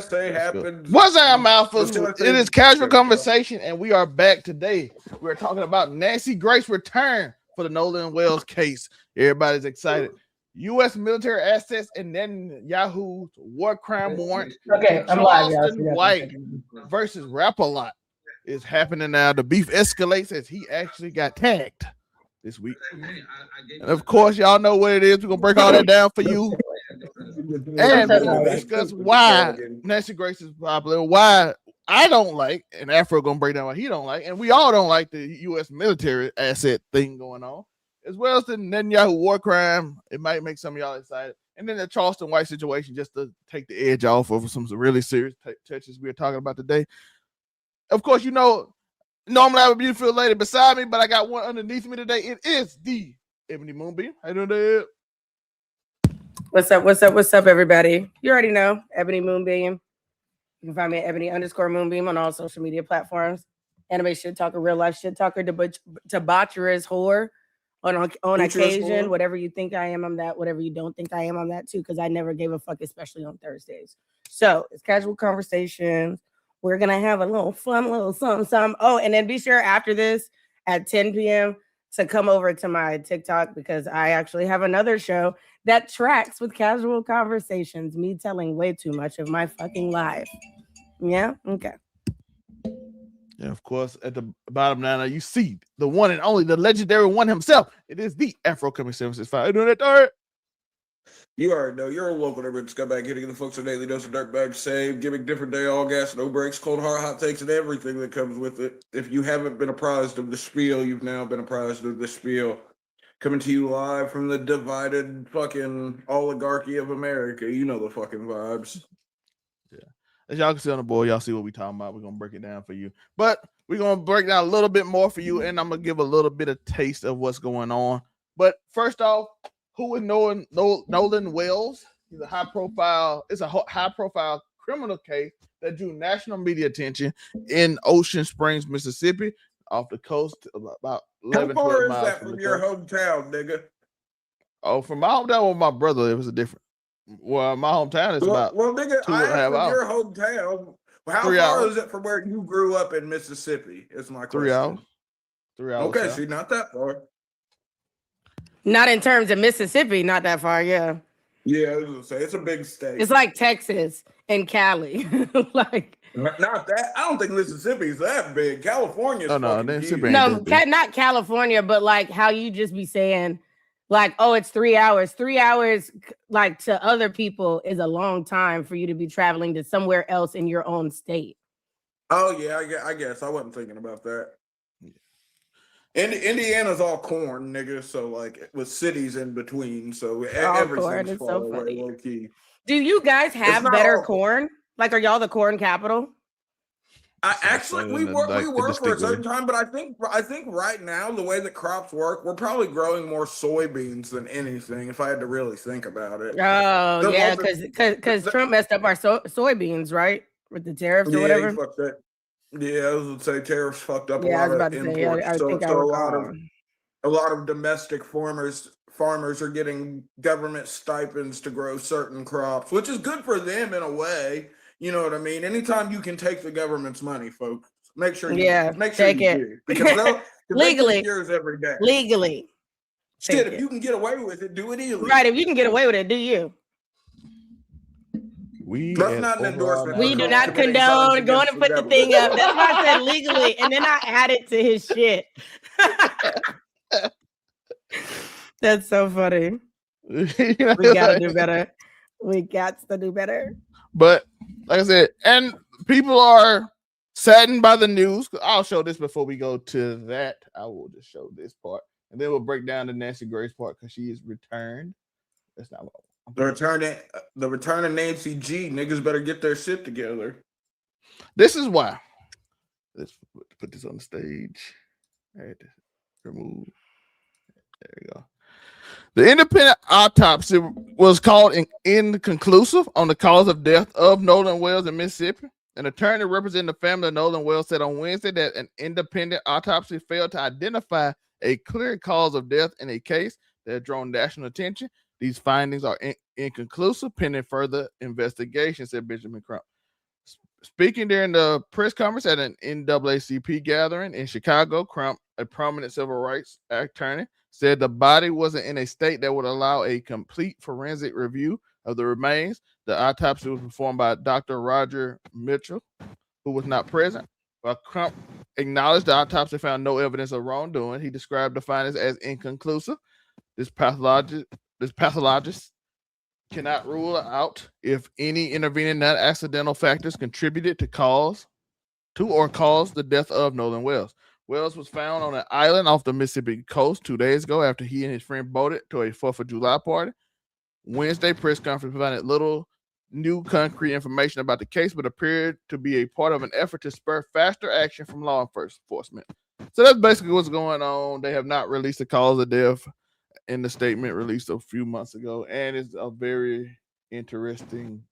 say happened. What's our mouthfuls? It is casual conversation, and we are back today. We're talking about Nancy Grace's return for the Nolan Wells case. Everybody's excited. U.S. military assets and Netanyahu's war crime warrant. Okay, I'm Charleston live, White versus Rap-A-Lot is happening now. The beef escalates as he actually got tagged this week. And of course, y'all know what it is. We're gonna break all that down for you. And we're gonna discuss why Nancy Grace is popular, why I don't like, and Afro gonna break down why he don't like, and we all don't like the U.S. military asset thing going on, as well as the Netanyahu war crime. It might make some of y'all excited. And then the Charleston White situation, just to take the edge off of some really serious touches we're talking about today. Of course, you know, normally I have a beautiful lady beside me, but I got one underneath me today. It is the Ebony Moonbeam. How you doing, Dad? What's up, everybody? You already know, Ebony Moonbeam. You can find me at Ebony_Moonbeam on all social media platforms. Anime shit talker, real life shit talker, debaucherous whore on occasion. Whore. Whatever you think I am, I'm that. Whatever you don't think I am, I'm that too, because I never gave a fuck, especially on Thursdays. So it's casual conversations. We're going to have a little fun, little something. Oh, and then be sure after this at 10 p.m. to come over to my TikTok, because I actually have another show that tracks with casual conversations, me telling way too much of my fucking life. Yeah? Okay. Yeah, of course, at the bottom now, you see the one and only, the legendary one himself. It is the Afro coming 765. You doing that, Third? You already know. You're a local neighborhood scumbag hitting the folks a daily dose of dirtbag save, giving different day, all gas, no breaks, cold hard hot takes, and everything that comes with it. If you haven't been apprised of the spiel, you've now been apprised of the spiel. Coming to you live from the divided fucking oligarchy of America. You know the fucking vibes. Yeah. As y'all can see on the board, y'all see what we talking about. We're going to break it down for you. But we're going to break down a little bit more for you, and I'm going to give a little bit of taste of what's going on. But first off, who is Nolan Wells? He's a high-profile criminal case that drew national media attention in Ocean Springs, Mississippi, off the coast, about 11, 12 miles. How far is that from your hometown, nigga? Oh, from my hometown with my brother, it was a different. Well, my hometown is about nigga, 2.5 hours. Your hometown. How 3 far hours. is it from where you grew up in Mississippi? Is my question. 3 hours. 3 hours. Okay, see, not that far. Not in terms of Mississippi, not that far, yeah. Yeah, I was gonna say it's a big state. It's like Texas and Cali. Like not that. I don't think Mississippi's that big. California's Mississippi. No, not California, but like how you just be saying, like, oh, it's 3 hours. 3 hours, like to other people, is a long time for you to be traveling to somewhere else in your own state. Oh yeah, I guess I wasn't thinking about that. Indiana's all corn, nigga. So like with cities in between, so everything's far away, low key. Do you guys have better corn? Like, are y'all the corn capital? We were for a certain time, but I think right now the way that crops work, we're probably growing more soybeans than anything. If I had to really think about it. Oh yeah, because Trump messed up our soybeans, right, with the tariffs or whatever. He fucked that. Yeah, I was gonna say tariffs fucked up a lot of imports. A lot of domestic farmers are getting government stipends to grow certain crops, which is good for them in a way. You know what I mean? Anytime you can take the government's money, folks, make sure you take it because legally yours every day. Legally, shit. If you can get away with it, do it illegally. Right? If you can get away with it, do you? That's not an endorsement. We do not condone going and put the thing up. That's why I said legally, and then I added to his shit. That's so funny. We gotta do better. We got to do better. But like I said, and people are saddened by the news. I'll show this before we go to that. I will just show this part, and then we'll break down the Nancy Grace part because she is returned. That's not what I want. The return of Nancy G. Niggas better get their shit together. This is why. Let's put this on the stage. Right. Remove. There you go. The independent autopsy was called inconclusive on the cause of death of Nolan Wells in Mississippi. An attorney representing the family of Nolan Wells said on Wednesday that an independent autopsy failed to identify a clear cause of death in a case that had drawn national attention. These findings are inconclusive, pending further investigation, said Benjamin Speaking during the press conference at an NAACP gathering in Chicago, Crump, a prominent civil rights attorney, said the body wasn't in a state that would allow a complete forensic review of the remains. The autopsy was performed by Dr. Roger Mitchell, who was not present. While Crump acknowledged the autopsy found no evidence of wrongdoing, he described the findings as inconclusive. This pathologist cannot rule out if any intervening non-accidental factors contributed to cause the death of Nolan Wells. Wells was found on an island off the Mississippi coast 2 days ago after he and his friend boated to a 4th of July party. Wednesday press conference provided little new concrete information about the case, but appeared to be a part of an effort to spur faster action from law enforcement. So that's basically what's going on. They have not released the cause of death in the statement released a few months ago, and it's a very interesting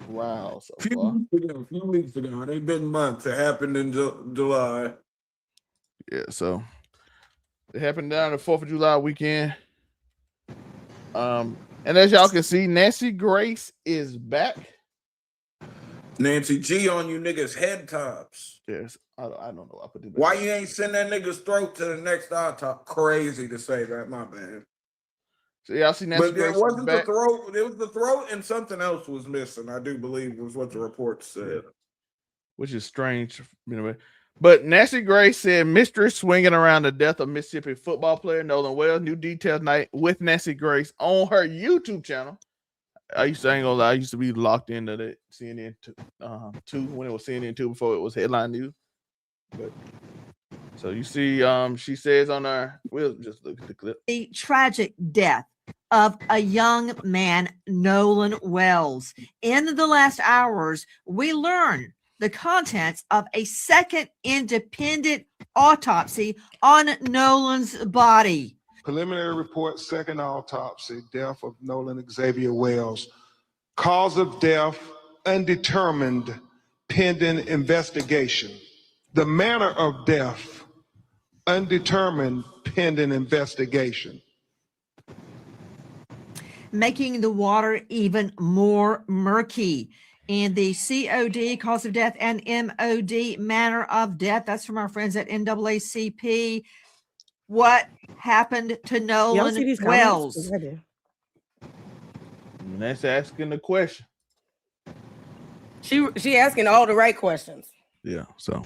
trial so far. A few weeks ago. It ain't been months. It happened in July. Yeah, so it happened down the 4th of July weekend. And as y'all can see, Nancy Grace is back. Nancy G on you niggas' head tops. Yes, I don't know. I put it back. Why you ain't send that nigga's throat to the next autopsy? Crazy to say that, my bad. So y'all see Nancy but Grace it wasn't back. the throat. It was the throat and something else was missing. I do believe was what the report said. Which is strange, anyway. But Nancy Grace said mystery swinging around the death of Mississippi football player Nolan Wells. New details night with Nancy Grace on her YouTube channel. I used to be locked into the CNN 2 when it was CNN 2 before it was headline news. But so you see, she says on her, we'll just look at the clip. The tragic death of a young man, Nolan Wells. In the last hours, we learned the contents of a second independent autopsy on Nolan's body. Preliminary report, second autopsy, death of Nolan Xavier Wells. Cause of death, undetermined, pending investigation. The manner of death, undetermined, pending investigation. Making the water even more murky. And the COD, cause of death, and MOD, manner of death. That's from our friends at NAACP. What happened to Nolan Wells? And that's asking the question. She asking all the right questions. Yeah, so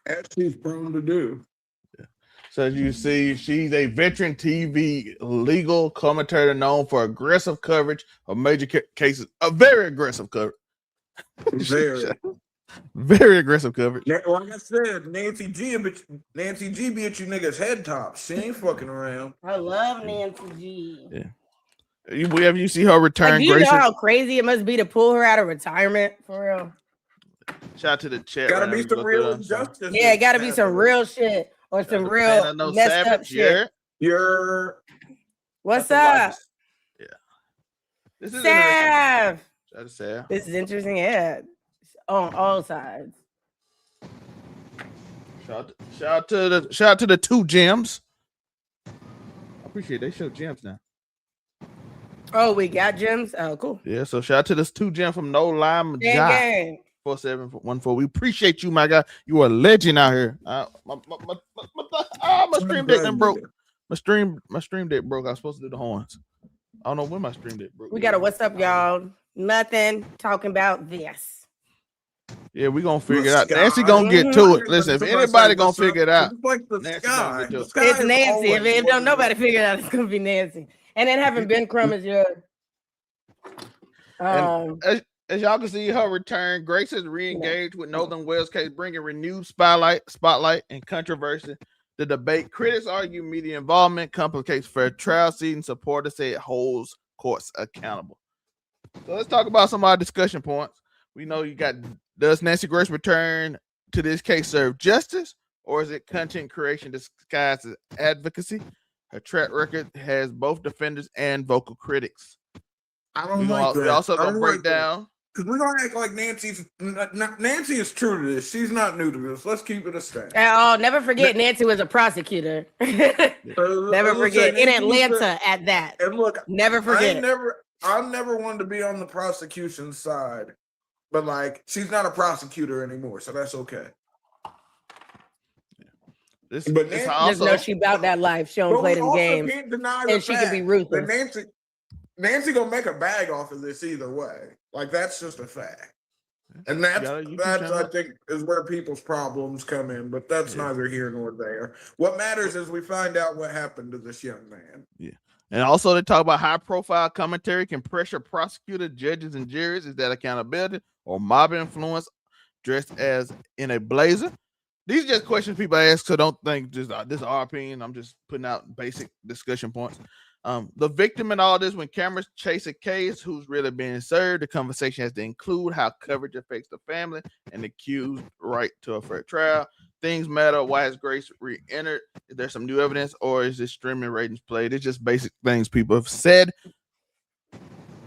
as she's prone to do. Yeah. So as you see, she's a veteran TV legal commentator known for aggressive coverage of major cases. A very aggressive coverage. Very aggressive coverage. Like I said, Nancy G be at you niggas' head tops. She ain't fucking around. I love Nancy G. Yeah. Whenever you see her return, like, do you know how crazy it must be to pull her out of retirement for real? Shout out to the chat. Gotta be some real injustice. Yeah, gotta be some real shit or some real messed up shit. What's up? Yeah. This is Sav. Sav. This is interesting. Yeah. On all sides. Shout out to the 2 gems. I appreciate they show gems now. Oh, we got gems. Oh, cool. Yeah, so shout out to this 2 gem from Nolan Wells. 4714. We appreciate you, my guy. You are a legend out here. My stream deck done broke. My stream deck broke. I was supposed to do the horns. I don't know when my stream deck broke. We got a what's up, y'all? Nothing. Talking about this. Yeah, we gonna figure it out. Nancy gonna get to it. Listen, if anybody gonna figure it out, like the Nancy sky. It's Nancy. If don't nobody figure it out, it's gonna be Nancy. And then having Ben Crumb as your as y'all can see, her return, Grace has re-engaged with Nolan Wells' case, bringing renewed spotlight and controversy. The debate, critics argue media involvement complicates fair trial season. Supporters say it holds courts accountable. So let's talk about some of our discussion points. We know you got, does Nancy Grace return to this case serve justice, or is it content creation disguised as advocacy? Her track record has both defenders and vocal critics. I don't like that. We're also going to break down. Because we're going to act like Nancy is true to this. She's not new to this. Let's keep it a stack. Oh, never forget Nancy was a prosecutor. Never forget. In Atlanta at that. And look, never forget. I never wanted to be on the prosecution side. but like she's not a prosecutor anymore, so that's okay. But Nancy, just know she about that life. She don't play them games, and she can be ruthless. Nancy gonna make a bag off of this either way. Like that's just a fact, and that's I think is where people's problems come in. But that's neither here nor there. What matters is we find out what happened to this young man. Yeah, and also they talk about high-profile commentary can pressure prosecutors, judges, and juries. Is that accountability or mob influence dressed as in a blazer? These are just questions people ask, so don't think just this is our opinion. I'm just putting out basic discussion points. The victim in all this, when cameras chase a case, who's really being served, the conversation has to include how coverage affects the family and the accused right to a fair trial. Things matter. Why has Grace re-entered? Is there some new evidence, or is this streaming ratings played? It's just basic things people have said.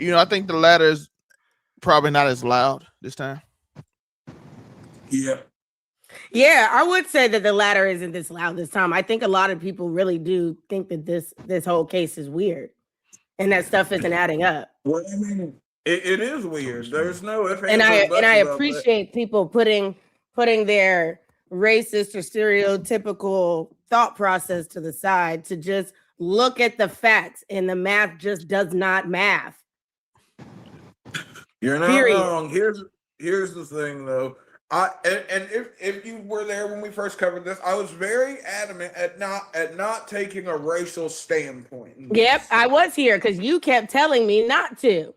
You know, I think the latter is probably not as loud this time. Yeah. Yeah, I would say that the latter isn't this loud this time. I think a lot of people really do think that this whole case is weird and that stuff isn't adding up. Well, I mean, it is weird. There's no if and I appreciate people putting their racist or stereotypical thought process to the side to just look at the facts, and the math just does not math. You're not wrong. Here's the thing though. If you were there when we first covered this, I was very adamant at not taking a racial standpoint. Yep, I was here because you kept telling me not to.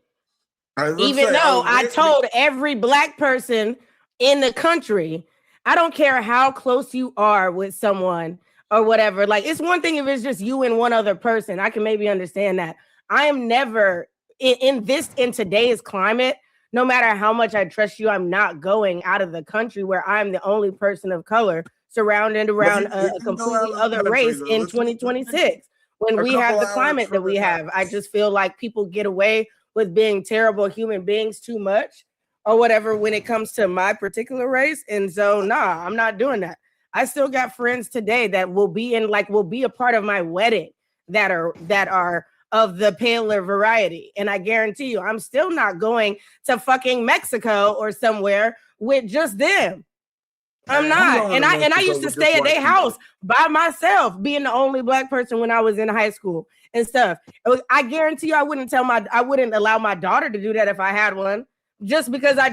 Even though I told every black person in the country, I don't care how close you are with someone or whatever. Like, it's one thing if it's just you and one other person. I can maybe understand that. I am never in today's climate. No matter how much I trust you, I'm not going out of the country where I'm the only person of color surrounded around a completely other race in 2026. When we have the climate that we have, I just feel like people get away with being terrible human beings too much or whatever when it comes to my particular race. And so, nah, I'm not doing that. I still got friends today that will be a part of my wedding that are of the paler variety. And I guarantee you, I'm still not going to fucking Mexico or somewhere with just them. I'm not. And I used to stay at their house by myself, being the only black person when I was in high school and stuff. I guarantee you I wouldn't allow my daughter to do that if I had one, just because I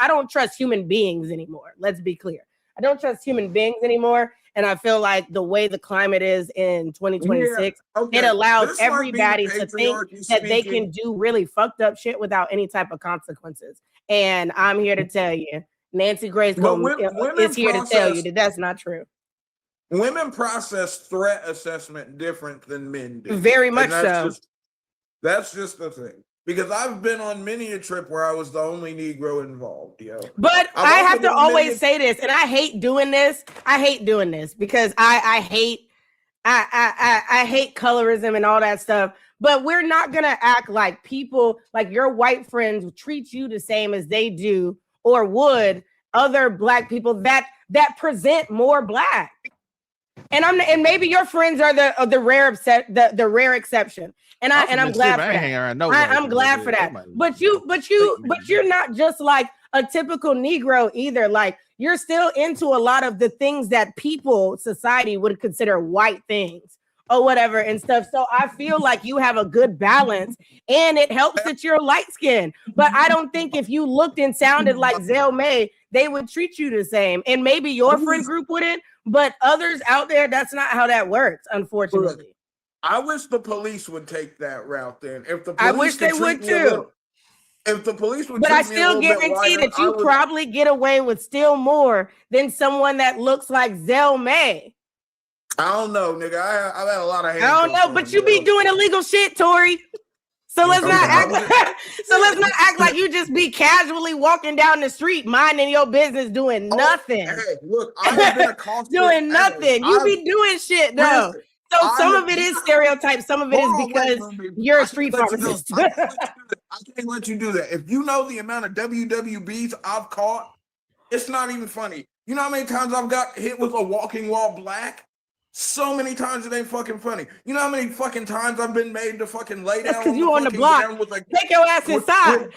don't trust human beings anymore. Let's be clear. I don't trust human beings anymore. And I feel like the way the climate is in 2026, it allows everybody to think that they can do really fucked up shit without any type of consequences. And I'm here to tell you, Nancy Grace is here to tell you that that's not true. Women process threat assessment different than men do. Very much so. That's just the thing. Because I've been on many a trip where I was the only Negro involved, yo. But I have to always say this, and I hate doing this. I hate doing this because I hate colorism and all that stuff. But we're not gonna act like people, like your white friends treat you the same as they do or would other black people that present more black. And maybe your friends are the rare exception. And I'm glad for that. I'm glad for that. But you're not just like a typical Negro either. Like, you're still into a lot of the things that society would consider white things or whatever and stuff. So I feel like you have a good balance, and it helps that you're light skinned. But I don't think if you looked and sounded like Zell May, they would treat you the same. And maybe your friend group wouldn't, but others out there, that's not how that works, unfortunately. I wish the police would take that route then. I wish they would too. If the police would, but I still guarantee that you probably get away with still more than someone that looks like Zell May. I don't know, nigga. I've had a lot of. I don't know, but you be doing illegal shit, Tori. So let's not act like you just be casually walking down the street, minding your business, doing nothing. Hey, look, I've been a constant doing nothing. You be doing shit though. So some of it is stereotypes. Some of it is because you're a street pharmacist. I can't let you do that. If you know the amount of WWBs I've caught, it's not even funny. You know how many times I've got hit with a walking while black? So many times it ain't fucking funny. You know how many fucking times I've been made to fucking lay down because you on the block. with like, take your ass inside.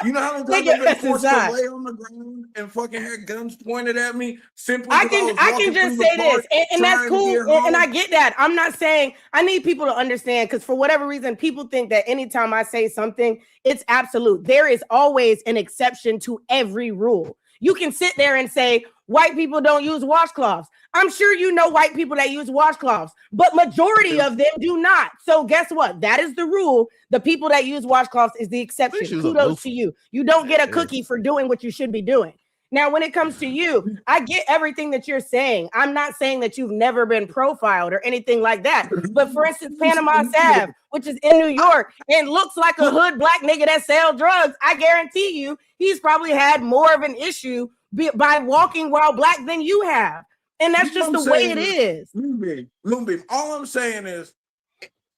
You know how many times I've been forced to lay on the ground and fucking had guns pointed at me simply I can just say this, and that's cool, and I get that. I'm not saying I need people to understand, because for whatever reason, people think that anytime I say something, it's absolute. There is always an exception to every rule. You can sit there and say, white people don't use washcloths. I'm sure you know white people that use washcloths, but majority of them do not. So guess what? That is the rule. The people that use washcloths is the exception. Kudos to you. You don't get a cookie for doing what you should be doing. Now, when it comes to you, I get everything that you're saying. I'm not saying that you've never been profiled or anything like that. But for instance, Panama Ave, which is in New York, and looks like a hood black nigga that sells drugs, I guarantee you, he's probably had more of an issue by walking while black than you have. And that's just the way it is. Moonbeam, all I'm saying is,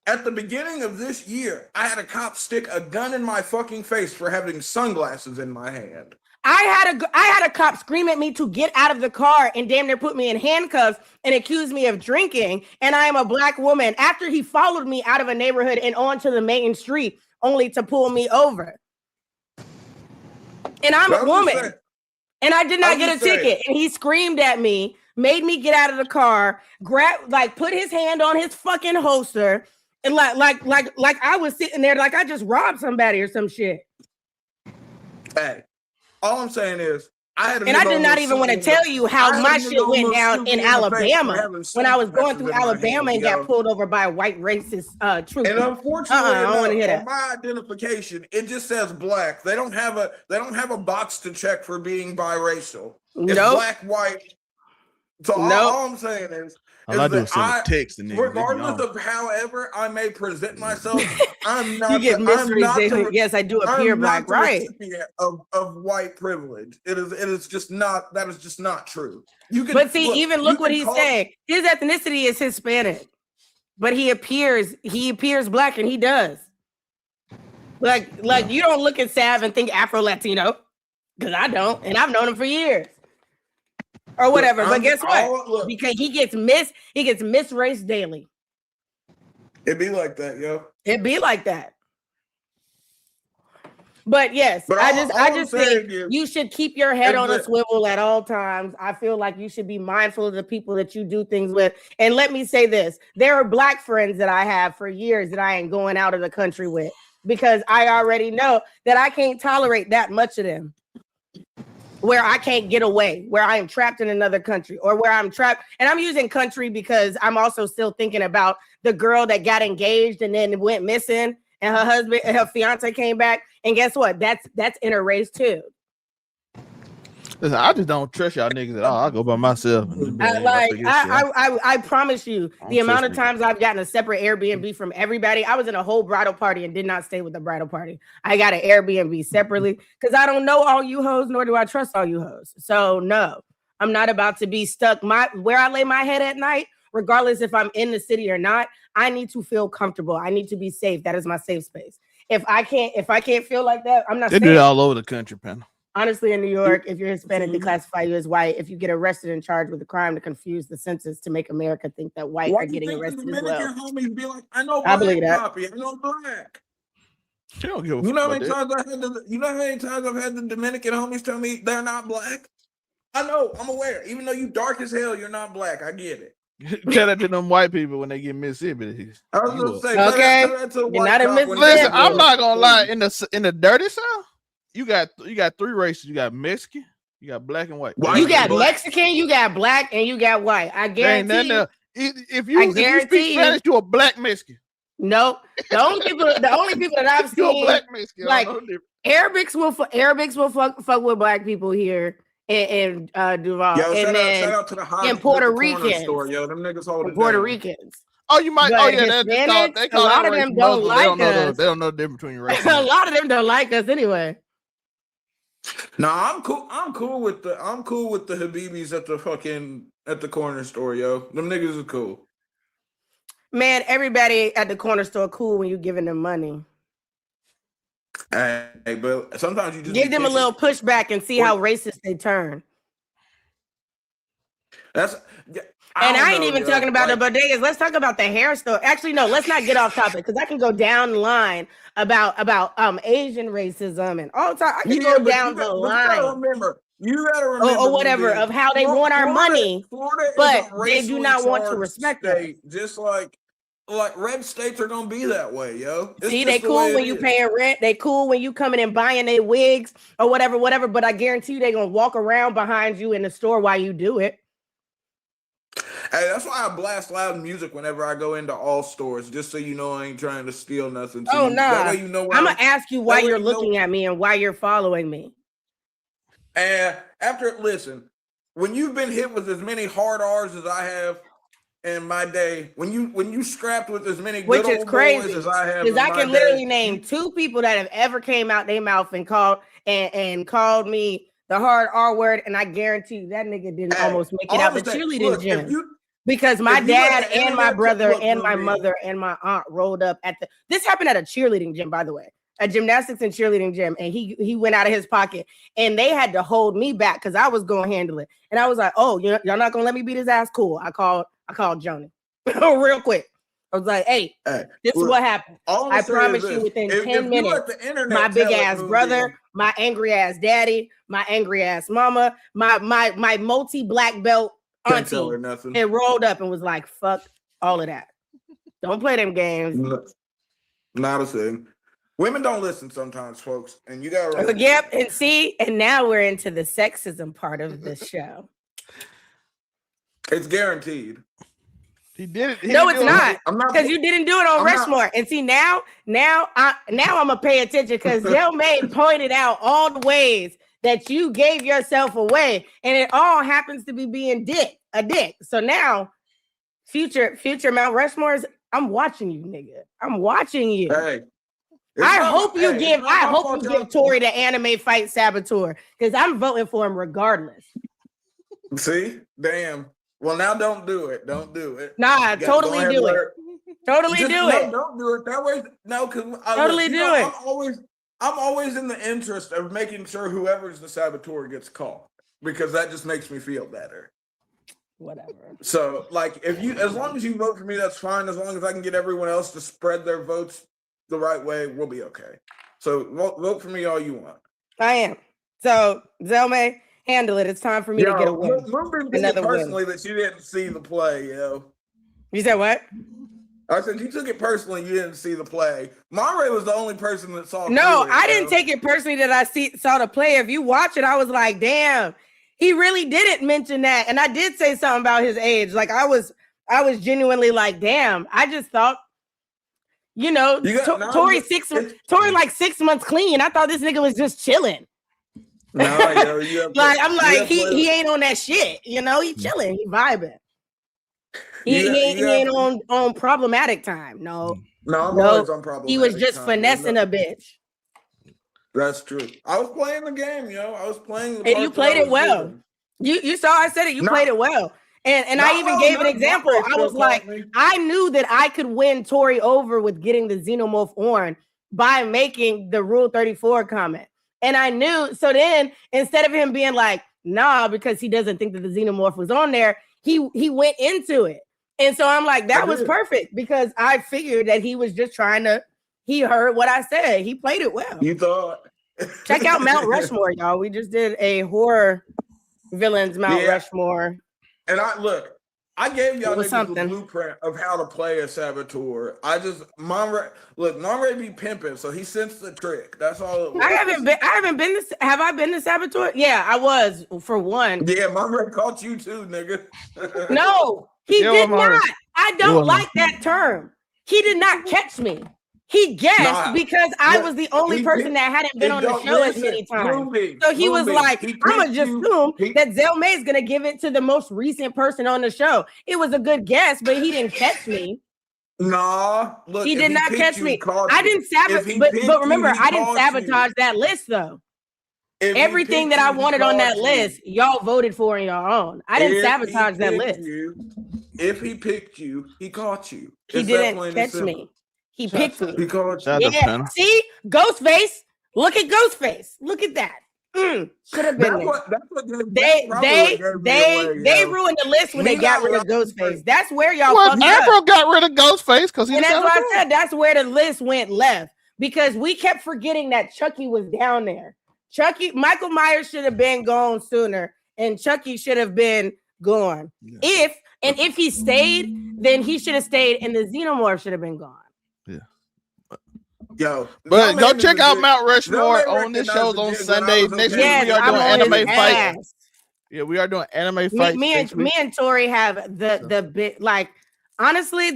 at the beginning of this year, I had a cop stick a gun in my fucking face for having sunglasses in my hand. I had a cop scream at me to get out of the car and damn near put me in handcuffs and accuse me of drinking. And I am a black woman after he followed me out of a neighborhood and onto the main street only to pull me over. And I'm a woman. And I did not get a ticket. And he screamed at me, made me get out of the car, put his hand on his fucking holster, and like I was sitting there like I just robbed somebody or some shit. Hey. All I'm saying is, I did not even want to tell you how my shit went down in Alabama when I was going through Alabama and got pulled over by a white racist trooper. And unfortunately, I don't want to hear that. My identification, it just says black. They don't have a box to check for being biracial. It's black, white. So all I'm saying is, regardless of however I may present myself, I'm not. Yes, I do appear black, right? Of white privilege. It is just not. That is just not true. Look what he's saying. His ethnicity is Hispanic, but he appears black, and he does. Like you don't look at Sav and think Afro Latino, because I don't, and I've known him for years. Or whatever, but guess what? Because he gets misraced daily. It be like that, yo. It be like that. But yes, I just think you should keep your head on a swivel at all times. I feel like you should be mindful of the people that you do things with. And let me say this: there are black friends that I have for years that I ain't going out of the country with, because I already know that I can't tolerate that much of them. Where I can't get away, where I am trapped in another country, or where I'm trapped. And I'm using country because I'm also still thinking about the girl that got engaged and then went missing, and her husband and her fiance came back. And guess what? That's interrace too. Listen, I just don't trust y'all niggas at all. I go by myself. I promise you, the amount of times I've gotten a separate Airbnb from everybody. I was in a whole bridal party and did not stay with the bridal party. I got an Airbnb separately because I don't know all you hoes, nor do I trust all you hoes. So no, I'm not about to be stuck. Where I lay my head at night, regardless if I'm in the city or not, I need to feel comfortable. I need to be safe. That is my safe space. If I can't feel like that, I'm not. They do it all over the country, Pen. Honestly, in New York, if you're Hispanic, they classify you as white. If you get arrested and charged with a crime to confuse the census to make America think that white are getting arrested as well. Homies be like, I know black, I believe that. Poppy, I know black. You know how many times I've had the Dominican homies tell me they're not black? I know, I'm aware. Even though you dark as hell, you're not black. I get it. Tell that to them white people when they get Mississippi. I was gonna say, okay. You're not in Mississippi. Listen, I'm not gonna lie. In the dirty South, you got three races. You got Mexican, you got black and white. You got Mexican, you got black, and you got white. I guarantee you. If you speak Spanish, you're a black Mexican. Nope. The only people that I've seen, black Mexican, like Arabics will fuck with black people here in Duval. Yo, and shout out to the in Puerto Ricans. Yo, them niggas hold Puerto Ricans. Oh, you might. But they call a lot of them don't like us. They don't know the difference between races. A lot of them don't like us anyway. No, I'm cool. I'm cool with the Habibis at the corner store, yo. Them niggas are cool. Man, everybody at the corner store cool when you giving them money. Hey, but sometimes you just give them a little pushback and see how racist they turn. And I ain't even talking about the bodegas. Let's talk about the hair store. Actually, no, let's not get off topic because I can go down the line about Asian racism and all time. I can go down the line. You gotta remember, or whatever of how they want our money, but they do not want to respect us. Just like red states are gonna be that way, yo. See, they cool when you paying rent. They cool when you coming and buying their wigs or whatever. But I guarantee you, they gonna walk around behind you in the store while you do it. Hey, that's why I blast loud music whenever I go into all stores, just so you know I ain't trying to steal nothing. Oh, no. That way you know I'm going to ask you why you're looking at me and why you're following me. And listen, when you've been hit with as many hard R's as I have in my day, when you strapped with as many good old boys as I have, because I can literally name 2 people that have ever came out their mouth and called me the hard R word, and I guarantee you that nigga didn't almost make it out the cheerleading gym. Because my dad and my brother and my mother and my aunt rolled up this happened at a cheerleading gym, by the way, a gymnastics and cheerleading gym. And he went out of his pocket and they had to hold me back because I was going to handle it. And I was like, oh, y'all not going to let me beat his ass? Cool. I called Joni real quick. I was like, hey, this is what happened. I promise you within 10 minutes, my big ass brother, my angry ass daddy, my angry ass mama, my multi-black belt auntie, and rolled up and was like, fuck all of that. Don't play them games. Not a thing. Women don't listen sometimes, folks. And you got to Yep, and now we're into the sexism part of the show. It's guaranteed. He did it. No, it's not. Because you didn't do it on Rushmore. And see, now I'm gonna pay attention because Zell May pointed out all the ways that you gave yourself away, and it all happens to be being a dick. So now, future Mount Rushmores, I'm watching you, nigga. I'm watching you. Hey, I hope you give Tory the anime fight saboteur because I'm voting for him regardless. See, damn. Well, now don't do it. Don't do it. Nah, totally do it. Totally do it. Don't do it that way. No, because totally do it. I'm always in the interest of making sure whoever's the saboteur gets caught because that just makes me feel better. Whatever. So, like, as long as you vote for me, that's fine. As long as I can get everyone else to spread their votes the right way, we'll be okay. So, vote for me all you want. I am. So, Zelme, handle it. It's time for me to get a win. Another personally win. That you didn't see the play, yo. You said what? I said you took it personally. You didn't see the play. Monray was the only person that saw. No, I didn't take it personally that I saw the play. If you watch it, I was like, damn, he really didn't mention that. And I did say something about his age. Like I was genuinely like, damn. I just thought, Tory like 6 months clean. I thought this nigga was just chilling. No, he ain't on that shit. He chilling. He vibing. He ain't on problematic time. No, I'm always on problematic. He was just finessing a bitch. That's true. I was playing the game, yo. I was playing the and you played it well. You saw I said it. You played it well. And I even gave an example. I was like, I knew that I could win Tory over with getting the xenomorph on by making the Rule 34 comment. And I knew. So then instead of him being like, nah, because he doesn't think that the xenomorph was on there, he went into it. And so I'm like, that was perfect because I figured that he was just he heard what I said. He played it well. You thought. Check out Mount Rushmore, y'all. We just did a horror villains Mount Rushmore. And I gave y'all the blueprint of how to play a saboteur. Monray be pimping, so he sensed the trick. That's all it was. I haven't been have I been the saboteur? Yeah, I was for one. Yeah, Monray caught you too, nigga. No, he did not. I don't like that term. He did not catch me. He guessed because I was the only person that hadn't been on the show as many times. So he was like, I'm going to just assume that Zell May is going to give it to the most recent person on the show. It was a good guess, but he didn't catch me. Nah, look, he did not catch me. I didn't sabotage, but remember, I didn't sabotage that list though. Everything that I wanted on that list, y'all voted for on your own. I didn't sabotage that list. If he picked you, he caught you. He didn't catch me. He picked me. He caught you. Yeah. See, Ghostface. Look at Ghostface. Look at that. Should have been there. That's what They ruined the list when they got rid of Ghostface. That's where y'all fucked up. Afro got rid of Ghostface because and that's why I said that's where the list went left, because we kept forgetting that Chucky was down there. Michael Myers should have been gone sooner, and Chucky should have been gone. Yeah. If he stayed, then he should have stayed, and the Xenomorph should have been gone. Yeah. Yo, but go check out Mount Rushmore on this show on Sunday. Next week we are doing anime fights. Yeah, we are doing anime fights. Me and Tori have the bit. Like, honestly,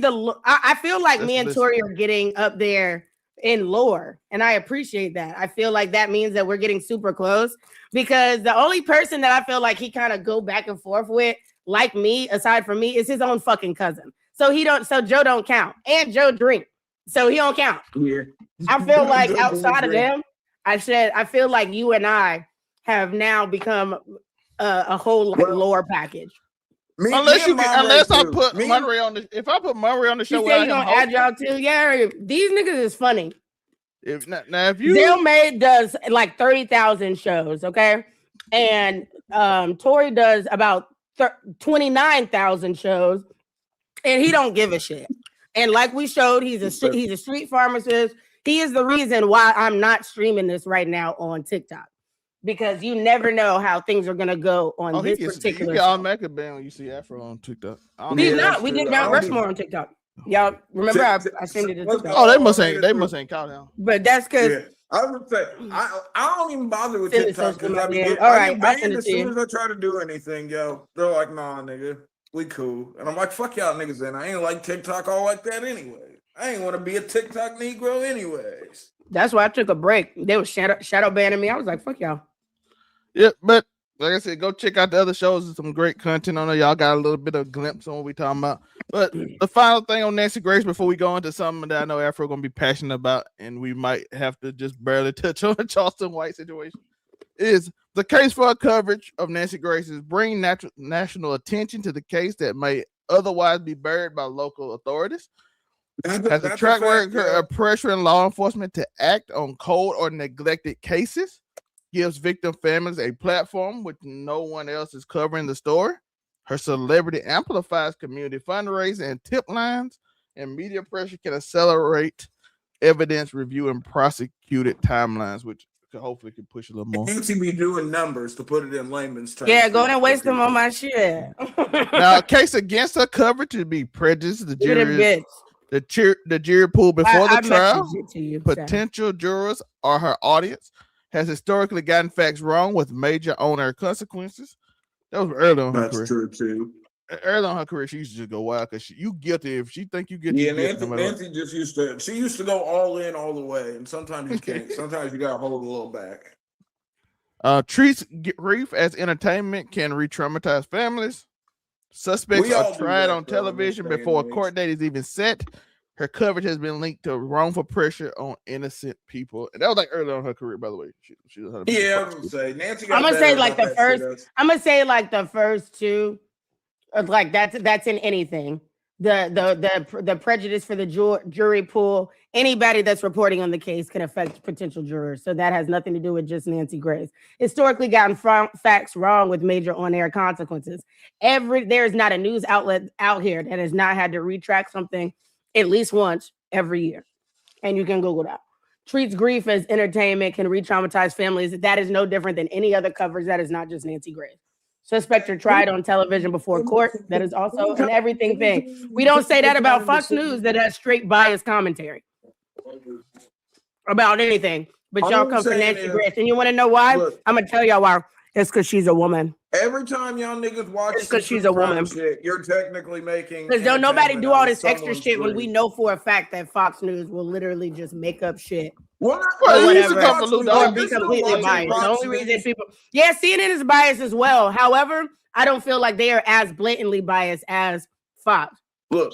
I feel like me and Tori are getting up there in lore, and I appreciate that. I feel like that means that we're getting super close, because the only person that I feel like he kind of go back and forth with, like me, aside from me, is his own fucking cousin. So Joe don't count, and Joe drink, so he don't count. Yeah. I feel like outside of them, I feel like you and I have now become a whole lore package. Unless I put Murray on the, if I put Murray on the show, you gonna add y'all too? Yeah, these niggas is funny. If you Zellmade does like 30,000 shows, okay, and Tori does about 29,000 shows, and he don't give a shit. And like we showed, he's a street pharmacist. He is the reason why I'm not streaming this right now on TikTok, because you never know how things are gonna go on this particular. You get automatically banned when you see Afro on TikTok. He's not. We did Mount Rushmore on TikTok. Y'all remember I sent it to TikTok. Oh, they must ain't caught him. But that's because I would say I don't even bother with TikTok because I get banned as soon as I try to do anything. Yo, they're like, nah, nigga, we cool, and I'm like, fuck y'all niggas. Then I ain't like TikTok all like that anyway. I ain't want to be a TikTok Negro anyways. That's why I took a break. They were shadow banning me. I was like, fuck y'all. Yeah, but like I said, go check out the other shows. There's some great content on there. Y'all got a little bit of a glimpse on what we talking about. But the final thing on Nancy Grace before we go into something that I know Afro going to be passionate about, and we might have to just barely touch on the Charleston White situation, is the case for coverage of Nancy Grace is bringing national attention to the case that may otherwise be buried by local authorities. Has a track record of pressuring law enforcement to act on cold or neglected cases, gives victim families a platform which no one else is covering the story. Her celebrity amplifies community fundraising and tip lines, and media pressure can accelerate evidence review and prosecuted timelines, which hopefully can push a little more. Nancy be doing numbers to put it in layman's terms. Yeah, go and waste them on my shit. Now, a case against her coverage would be prejudice. The jury pool before the trial, potential jurors or her audience, has historically gotten facts wrong with major onerous consequences. That was early on her career. That's true too. Early on her career, she used to just go wild because you guilty. If she think you get, Nancy just used to go all in all the way, and sometimes you can't. Sometimes you gotta hold a little back. Treats grief as entertainment can re-traumatize families. Suspects are tried on television before a court date is even set. Her coverage has been linked to wrongful pressure on innocent people, and that was like early on in her career, by the way. She was I would say Nancy. I'm gonna say like the first. I'm gonna say like the first two, like that's in anything. The prejudice for the jury pool. Anybody that's reporting on the case can affect potential jurors, so that has nothing to do with just Nancy Grace. Historically, gotten facts wrong with major on-air consequences. There is not a news outlet out here that has not had to retract something at least once every year. And you can Google that. Treats grief as entertainment, can re-traumatize families. That is no different than any other coverage that is not just Nancy Grace. Suspects are tried on television before court. That is also an everything thing. We don't say that about Fox News that has straight biased commentary about anything. But y'all come for Nancy Grace. And you want to know why? I'm going to tell y'all why. It's because she's a woman. Every time y'all niggas watch, it's because she's a woman. Shit, you're technically making. Because don't nobody do all this extra shit when we know for a fact that Fox News will literally just make up shit. Well, whatever, or be completely biased. The only reason people, CNN is biased as well. However, I don't feel like they are as blatantly biased as Fox. Look.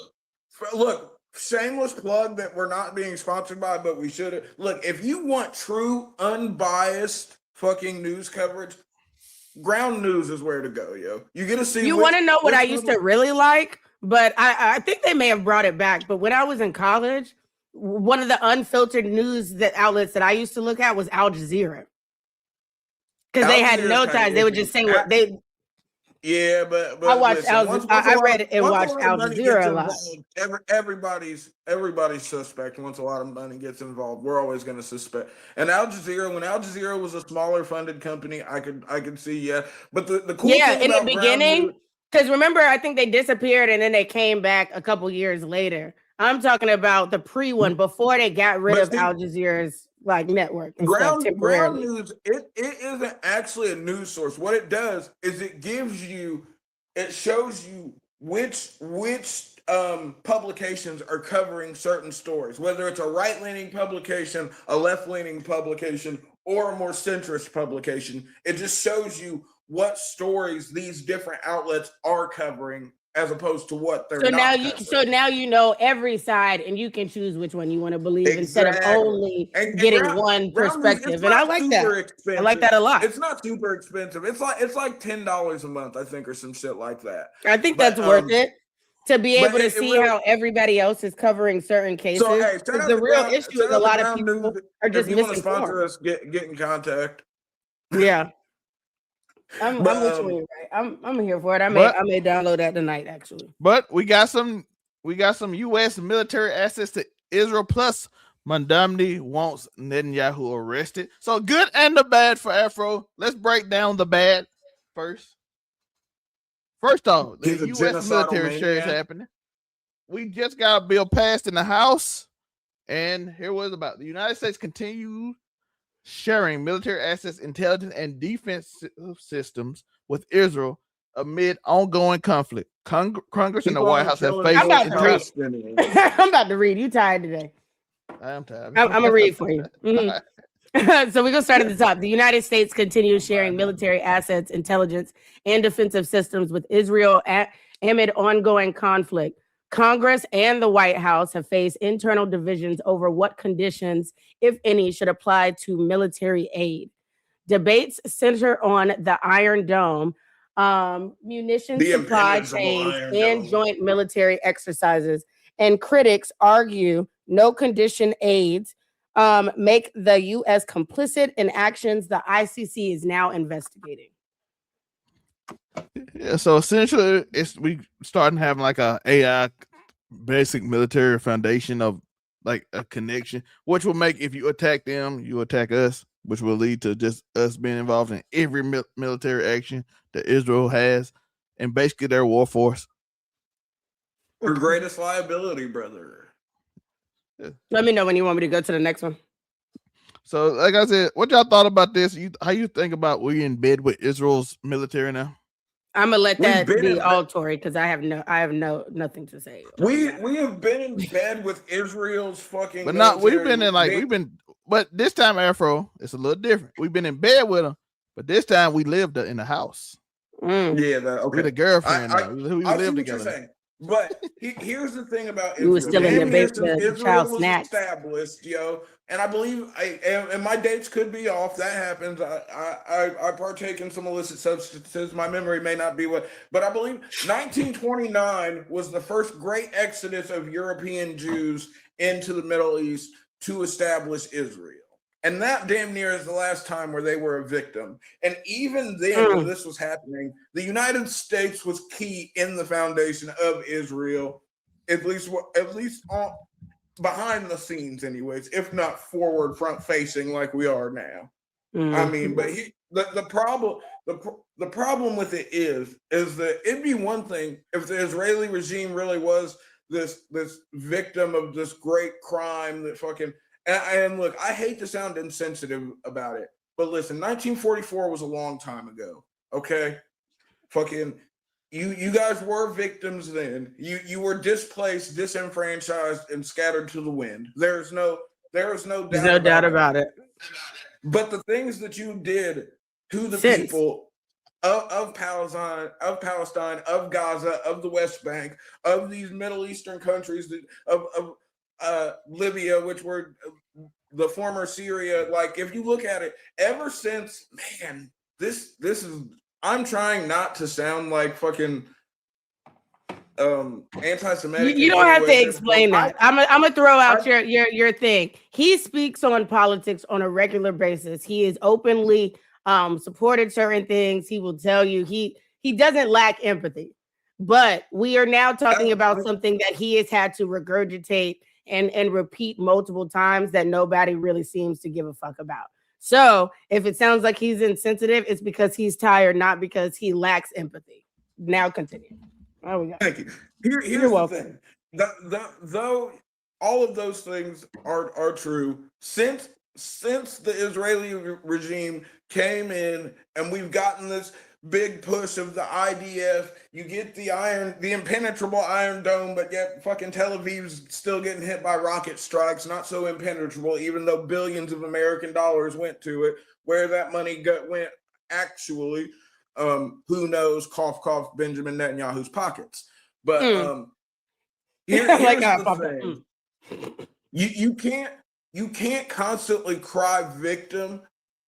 Shameless plug that we're not being sponsored by, but we should. Look, if you want true, unbiased fucking news coverage, Ground News is where to go, yo. You get to see. You want to know what I used to really like, but I think they may have brought it back. But when I was in college, one of the unfiltered news outlets that I used to look at was Al Jazeera. because they had no ties. They would just say what they. Yeah, but I watched I read it and watched Al Jazeera a lot. Everybody's suspect once a lot of money gets involved. We're always going to suspect. And Al Jazeera, when Al Jazeera was a smaller funded company, I could see But the cool thing in the beginning, because remember, I think they disappeared and then they came back a couple years later. I'm talking about the pre one before they got rid of Al Jazeera's network. Ground news, it isn't actually a news source. What it does is it shows you which publications are covering certain stories, whether it's a right-leaning publication, a left-leaning publication, or a more centrist publication. It just shows you what stories these different outlets are covering as opposed to what they're not covering. So now you know every side and you can choose which one you want to believe instead of only getting one perspective. And I like that. Expensive. I like that a lot. It's not super expensive. It's like $10 a month, I think, or some shit like that. I think that's worth it to be able to see how everybody else is covering certain cases. So, hey, the real issue is a lot of people are just misinformed. If you want to sponsor us, get in contact. Yeah. I'm with you, right? I'm here for it. I may download that tonight, actually. But we got some U.S. military assets to Israel. Plus, Mamdani wants Netanyahu arrested. So good and the bad for Afro. Let's break down the bad first. First off, the U.S. military share is happening. We just got a bill passed in the House, and here was about the United States continue sharing military assets, intelligence, and defense systems with Israel amid ongoing conflict. Congress and the White House have faced. I'm about to read. You tired today? I am tired. I'm gonna read for you. Mm-hmm. So we're gonna start at the top. The United States continues sharing military assets, intelligence, and defensive systems with Israel amid ongoing conflict. Congress and the White House have faced internal divisions over what conditions, if any, should apply to military aid. Debates center on the Iron Dome, munitions supply chains, and joint military exercises. And critics argue no condition aids make the U.S. complicit in actions the ICC is now investigating. Yeah, so essentially, we starting having like a AI basic military foundation of like a connection, which will make if you attack them, you attack us, which will lead to just us being involved in every military action that Israel has, and basically their war force. Our greatest liability, brother. Yeah. Let me know when you want me to go to the next one. So, like I said, what y'all thought about this? How you think about we in bed with Israel's military now? I'm gonna let that be all Tory because I have nothing to say. We have been in bed with Israel's fucking. But not but this time, Afro, it's a little different. We've been in bed with them, but this time we lived in the house. Yeah, okay. With a girlfriend. We live together. But here's the thing about Israel. You were still in your basement. Israel was established, and I believe, and my dates could be off. That happens. I partake in some illicit substances. My memory may not be but I believe 1929 was the first great exodus of European Jews into the Middle East to establish Israel. And that damn near is the last time where they were a victim. And even then, when this was happening, the United States was key in the foundation of Israel, at least on behind the scenes, anyways, if not forward, front facing like we are now. I mean, but the problem with it is that it'd be one thing if the Israeli regime really was this victim of this great crime that fucking. And look, I hate to sound insensitive about it, but listen, 1944 was a long time ago. Okay, fucking, you guys were victims then. You were displaced, disenfranchised, and scattered to the wind. There's no doubt about it. But the things that you did to the people of Palestine, of Gaza, of the West Bank, of these Middle Eastern countries, of Libya, which were the former Syria. Like, if you look at it, ever since, man, this is. I'm trying not to sound like fucking anti-Semitic. You don't have to explain that. I'm gonna throw out your thing. He speaks on politics on a regular basis. He is openly supported certain things. He will tell you he doesn't lack empathy. But we are now talking about something that he has had to regurgitate and repeat multiple times that nobody really seems to give a fuck about. So if it sounds like he's insensitive, it's because he's tired, not because he lacks empathy. Now continue. Oh, we got. Thank you. Here's the thing. Though all of those things are true, since the Israeli regime came in and we've gotten this big push of the IDF, you get the impenetrable Iron Dome, but yet fucking Tel Aviv's still getting hit by rocket strikes, not so impenetrable, even though billions of American dollars went to it. Where that money went actually, who knows, cough, cough, Benjamin Netanyahu's pockets. But here's the thing. You can't constantly cry victim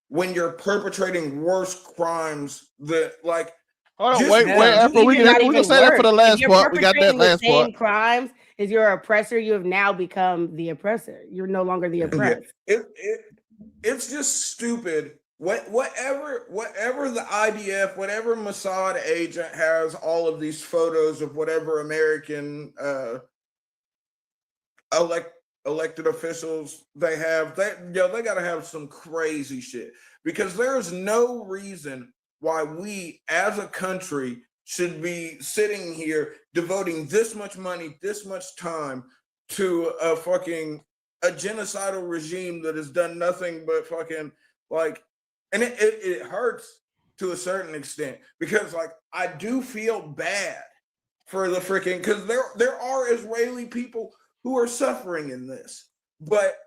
when you're perpetrating worse crimes that, like, hold on, wait, Afro, we can say that for the last part. We got that last part. Same crimes as your oppressor, you have now become the oppressor. You're no longer the oppressed. It's just stupid. Whatever the IDF, whatever Mossad agent has all of these photos of whatever American elected officials they have, they got to have some crazy shit, because there's no reason why we as a country should be sitting here devoting this much money, this much time to a genocidal regime that has done nothing but fucking, like, and it hurts to a certain extent, because, like, I do feel bad for the freaking, because there are Israeli people who are suffering in this, but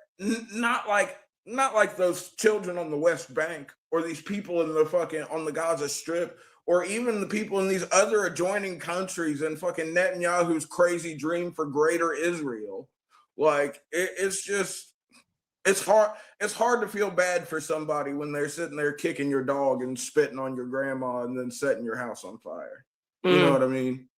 not like those children on the West Bank, or these people in on the Gaza Strip, or even the people in these other adjoining countries and fucking Netanyahu's crazy dream for greater Israel. Like, it's hard to feel bad for somebody when they're sitting there kicking your dog and spitting on your grandma and then setting your house on fire. You know what I mean?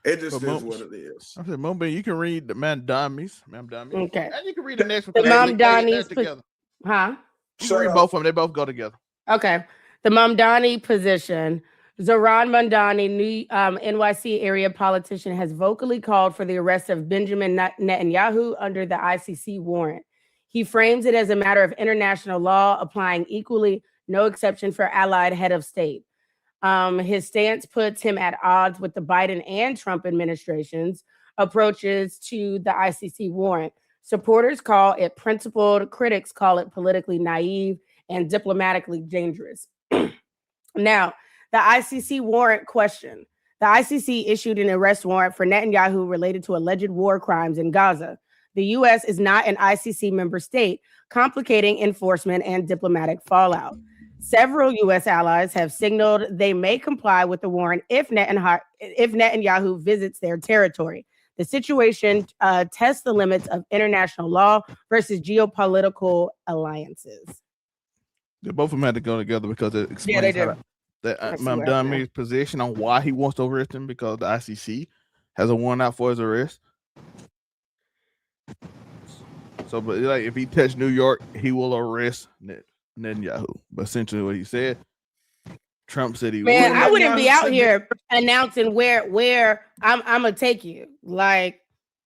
It just is what it is. I said, Mombi, you can read the Mamdani. Okay. And you can read the next one. The Mamdani together. Huh? You can read both of them. They both go together. Okay. The Mamdani position. Zohran Mamdani, NYC area politician, has vocally called for the arrest of Benjamin Netanyahu under the ICC warrant. He frames it as a matter of international law, applying equally, no exception for allied head of state. His stance puts him at odds with the Biden and Trump administration's approaches to the ICC warrant. Supporters call it principled, critics call it politically naive and diplomatically dangerous. Now, the ICC warrant question. The ICC issued an arrest warrant for Netanyahu related to alleged war crimes in Gaza. The U.S. is not an ICC member state, complicating enforcement and diplomatic fallout. Several U.S. allies have signaled they may comply with the warrant if Netanyahu visits their territory. The situation tests the limits of international law versus geopolitical alliances. Both of them had to go together because it explains Mamdani's position on why he wants to arrest him, because the ICC has a warrant out for his arrest. So, but like, if he touched New York, he will arrest Netanyahu. But essentially what he said, Trump said he would. Man, I wouldn't be out here announcing where I'm gonna take you. Like,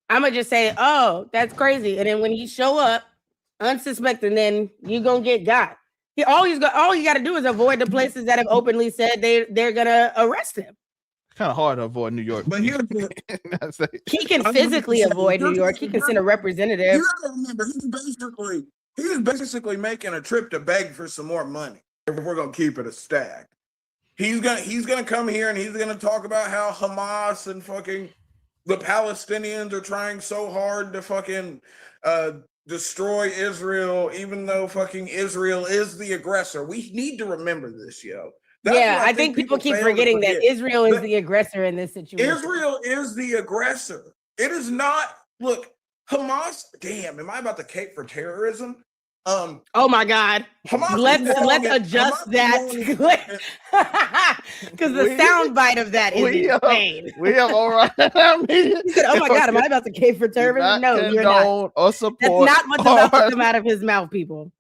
I'm gonna just say, oh, that's crazy. And then when you show up unsuspecting, then you gonna get got. All you got to do is avoid the places that have openly said they're gonna arrest him. It's kind of hard to avoid New York. But here's he can physically avoid New York. He can send a representative. You gotta remember, he's basically making a trip to beg for some more money. If we're gonna keep it a stack, he's gonna come here and he's gonna talk about how Hamas and fucking the Palestinians are trying so hard to fucking destroy Israel, even though fucking Israel is the aggressor. We need to remember this, yo. I think people keep forgetting that Israel is the aggressor in this situation. Israel is the aggressor. It is not. Look, Hamas. Damn, am I about to cape for terrorism? Oh my God. Let's adjust that because the sound bite of that is insane. We have all right. He said, "Oh my God, am I about to cape for terrorism?" No, you're not. Or support. That's not what's about to come out of his mouth, people.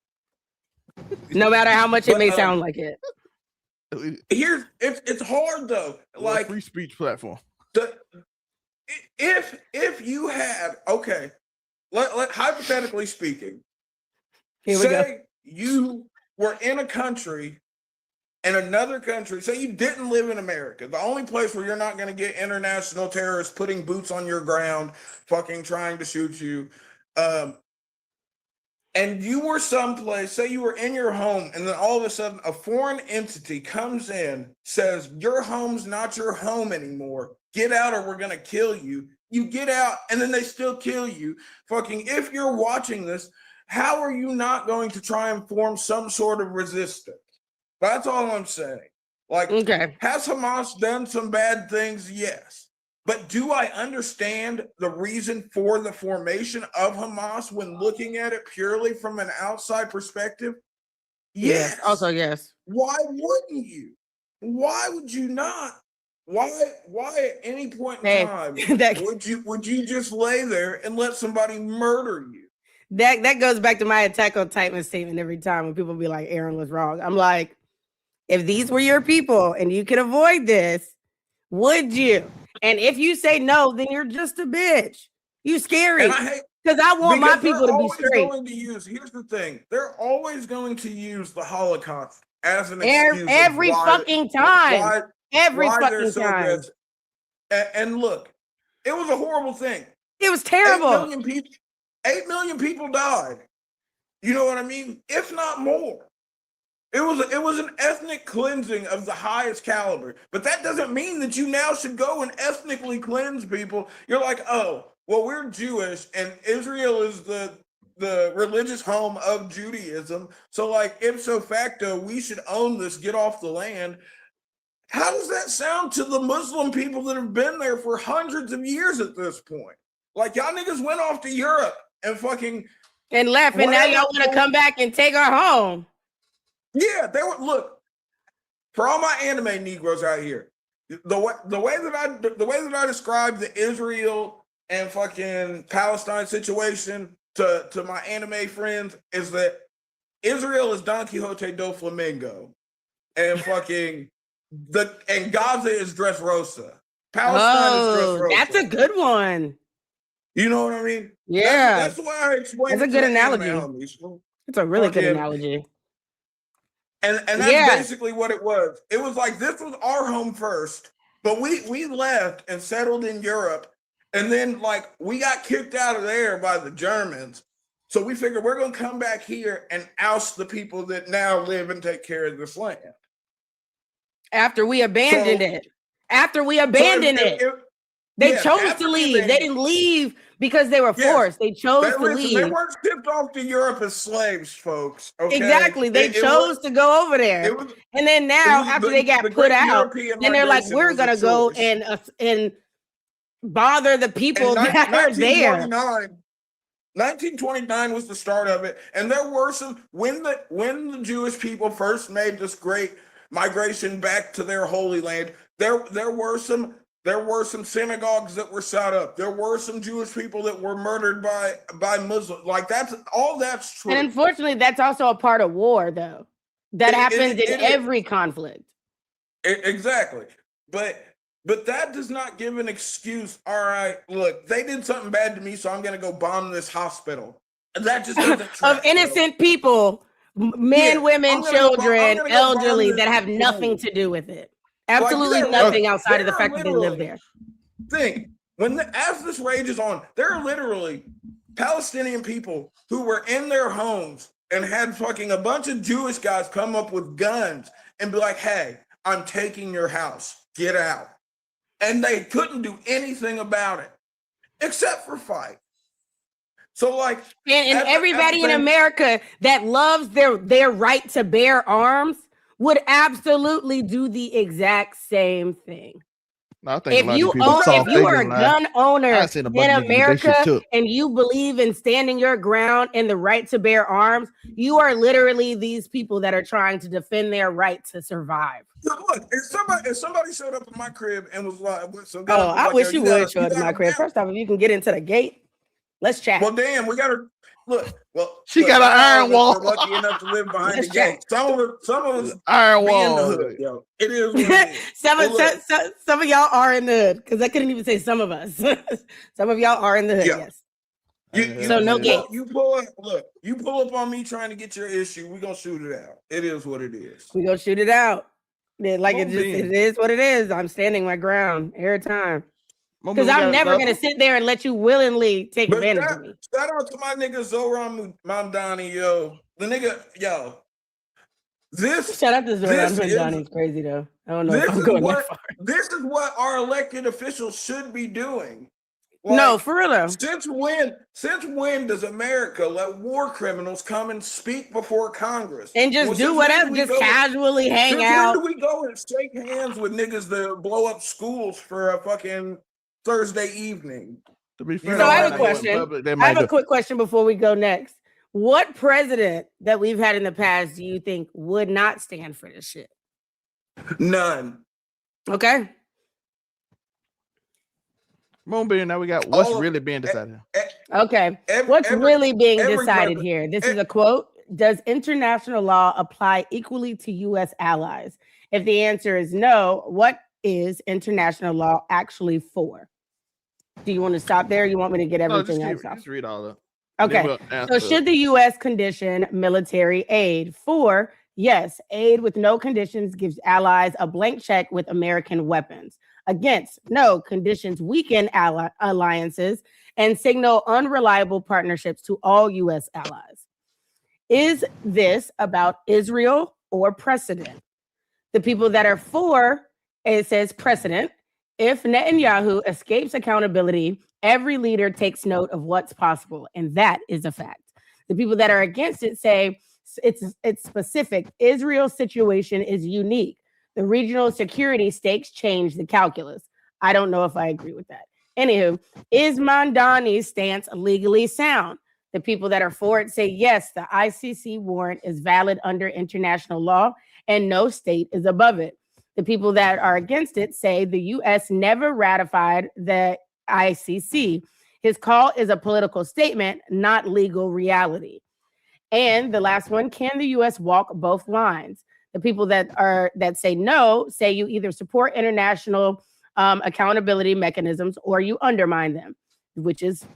No matter how much it may sound like it. Here's it's hard though. Like free speech platform. If you had let hypothetically speaking, say you were in a country and another country, say you didn't live in America, the only place where you're not going to get international terrorists putting boots on your ground, fucking trying to shoot you, and you were someplace, say you were in your home, and then all of a sudden a foreign entity comes in, says, your home's not your home anymore. Get out or we're going to kill you. You get out, and then they still kill you. Fucking, if you're watching this, how are you not going to try and form some sort of resistance? That's all I'm saying. Like, has Hamas done some bad things? Yes. But do I understand the reason for the formation of Hamas when looking at it purely from an outside perspective? Yes. Also, yes. Why wouldn't you? Why would you not? Why at any point in time would you just lay there and let somebody murder you? That goes back to my Attack on Titan statement every time when people be like, Aaron was wrong. I'm like, if these were your people and you could avoid this, would you? And if you say no, then you're just a bitch. You scary. Because I want my people to be straight. Here's the thing. They're always going to use the Holocaust as an excuse. Every fucking time. Every fucking time. And look, it was a horrible thing. It was terrible. 8 million people died. You know what I mean? If not more. It was an ethnic cleansing of the highest caliber, but that doesn't mean that you now should go and ethnically cleanse people. You're like, oh, well, we're Jewish and Israel is the religious home of Judaism. So like ipso facto, we should own this, get off the land. How does that sound to the Muslim people that have been there for hundreds of years at this point? Like y'all niggas went off to Europe and fucking and left, and now y'all want to come back and take our home. Yeah, they were. Look, for all my anime Negroes out here, the way that I describe the Israel and fucking Palestine situation to my anime friends is that Israel is Don Quixote do Flamengo, and fucking and Gaza is Dressrosa. Palestine is Dressrosa. That's a good one. You know what I mean? Yeah, that's the way I explain. That's a good analogy. It's a really good analogy. And that's basically what it was. It was like this was our home first, but we left and settled in Europe, and then like we got kicked out of there by the Germans. So we figured we're going to come back here and oust the people that now live and take care of this land. After we abandoned it. After we abandoned it. They chose to leave. They didn't leave because they were forced. They chose to leave. They weren't shipped off to Europe as slaves, folks. Okay? Exactly. They chose to go over there. And then now, after they got put out, then they're like, we're going to go and bother the people that are there. 1929 was the start of it. And there were some, when the Jewish people first made this great migration back to their Holy Land, there were some synagogues that were set up. There were some Jewish people that were murdered by Muslims. Like that's true. And unfortunately, that's also a part of war, though. That happens in every conflict. Exactly. But that does not give an excuse. All right, look, they did something bad to me, so I'm going to go bomb this hospital. And that just doesn't track, of innocent people, men, women, children, elderly that have nothing to do with it. Absolutely nothing outside of the fact that they live there. As this rages on, there are literally Palestinian people who were in their homes and had fucking a bunch of Jewish guys come up with guns and be like, hey, I'm taking your house. Get out. And they couldn't do anything about it except for fight. So like, and everybody in America that loves their right to bear arms would absolutely do the exact same thing. No, if you are a gun owner in America and you believe in standing your ground and the right to bear arms, you are literally these people that are trying to defend their right to survive. Look, if somebody showed up at my crib and was like, I wish you would show up at my crib. First off, if you can get into the gate, let's chat. Well, damn, we gotta She got an iron wall. We're lucky enough to live behind the gate. Some of us iron be wall. in the hood, yo. It is what it is. some of y'all are in the hood, because I couldn't even say some of us. Some of y'all are in the hood, yes. So no gates. You pull up on me trying to get your issue, we're gonna shoot it out. It is what it is. We're gonna shoot it out. It is what it is. I'm standing my ground every time. Because I'm never going to sit there and let you willingly take advantage of me. Shout out to my nigga Zohran Mamdani, yo. The nigga, yo. Shout out to Zohran Mamdani. It's crazy, though. I don't know if I'm going that far. This is what our elected officials should be doing. Like, no, for real, though. Since when does America let war criminals come and speak before Congress? And just do whatever, just casually hang out? When do we go and shake hands with niggas that blow up schools for a fucking Thursday evening? To be fair, so I have a question. I have a quick question before we go next. What president that we've had in the past do you think would not stand for this shit? None. Okay. Moonbeam, now we got what's really being decided. Okay. What's really being decided here? This is a quote. Does international law apply equally to U.S. allies? If the answer is no, what is international law actually for? Do you want to stop there? Or you want me to get everything else off? Just read all of it. Okay. So should the U.S. condition military aid? For, yes, aid with no conditions gives allies a blank check with American weapons. Against, no, conditions weaken alliances and signal unreliable partnerships to all U.S. allies. Is this about Israel or precedent? The people that are for, it says precedent. If Netanyahu escapes accountability, every leader takes note of what's possible, and that is a fact. The people that are against it say it's specific. Israel's situation is unique. The regional security stakes change the calculus. I don't know if I agree with that. Anywho, is Mamdani's stance legally sound? The people that are for it say, yes, the ICC warrant is valid under international law and no state is above it. The people that are against it say the U.S. never ratified the ICC. His call is a political statement, not legal reality. And the last one, can the U.S. walk both lines? The people that say no say you either support international accountability mechanisms or you undermine them, which is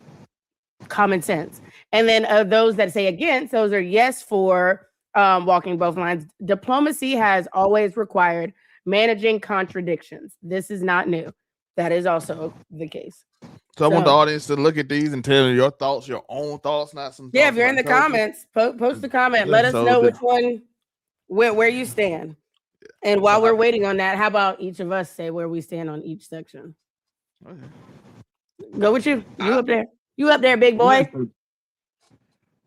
common sense. And then those that say against, those are yes for walking both lines. Diplomacy has always required managing contradictions. This is not new. That is also the case. So I want the audience to look at these and tell your thoughts, your own thoughts, not some. Yeah, if you're in the comments, post a comment. Let us know which one. Where you stand. And while we're waiting on that, how about each of us say where we stand on each section? Okay. Go with you. You up there. You up there, big boy.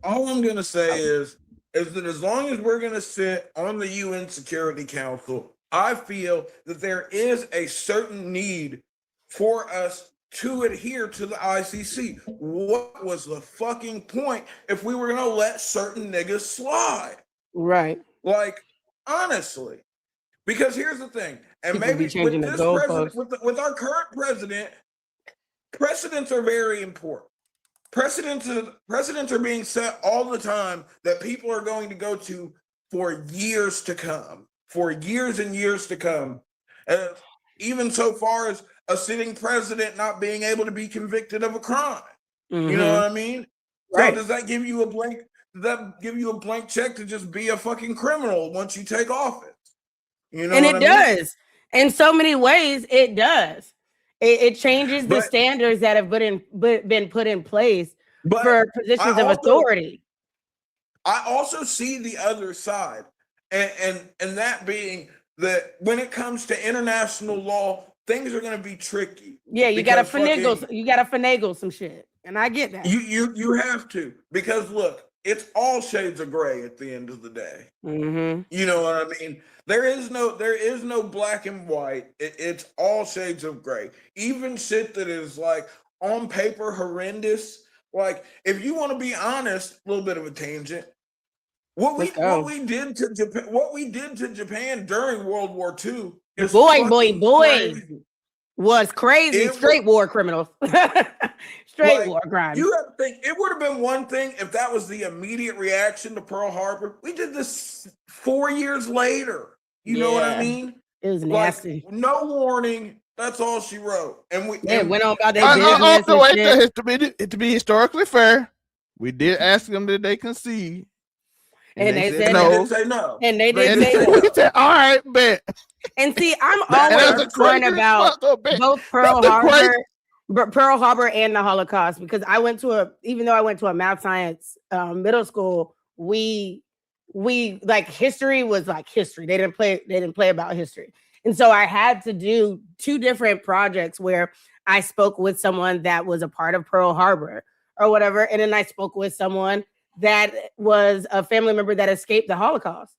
All I'm going to say is that as long as we're going to sit on the UN Security Council, I feel that there is a certain need for us to adhere to the ICC. What was the fucking point if we were going to let certain niggas slide? Right. Like, honestly, because here's the thing, and maybe with this president, with our current president, precedents are very important. Precedents are being set all the time that people are going to go to for years to come, for years and years to come. Even so far as a sitting president not being able to be convicted of a crime. Mm-hmm. You know what I mean? Right. So does that give you a blank? Does that give you a blank check to just be a fucking criminal once you take office? You know, and it does. In so many ways, it does. It changes the standards that have been put in place for positions of authority. I also see the other side, and that being that when it comes to international law, things are going to be tricky. Yeah, you got to finagle some shit, and I get that. You have to, because look, it's all shades of gray at the end of the day. Mm-hmm. You know what I mean? There is no black and white. It's all shades of gray. Even shit that is like on paper horrendous. Like, if you want to be honest, a little bit of a tangent. What we did to Japan during World War II is boy was crazy. Straight war criminals. Straight war crimes. You have to think it would have been one thing if that was the immediate reaction to Pearl Harbor. We did this 4 years later. You know what I mean? It was nasty. Like, no warning. That's all she wrote. And we went on about their business. To be historically fair, we did ask them that they concede. And they said no. They did say no. And they did say no. We said, all right, bet. And see, I'm always concerned about both Pearl Harbor and the Holocaust, because even though I went to a math science middle school, we like history was like history. They didn't play about history. And so I had to do 2 different projects where I spoke with someone that was a part of Pearl Harbor or whatever. And then I spoke with someone that was a family member that escaped the Holocaust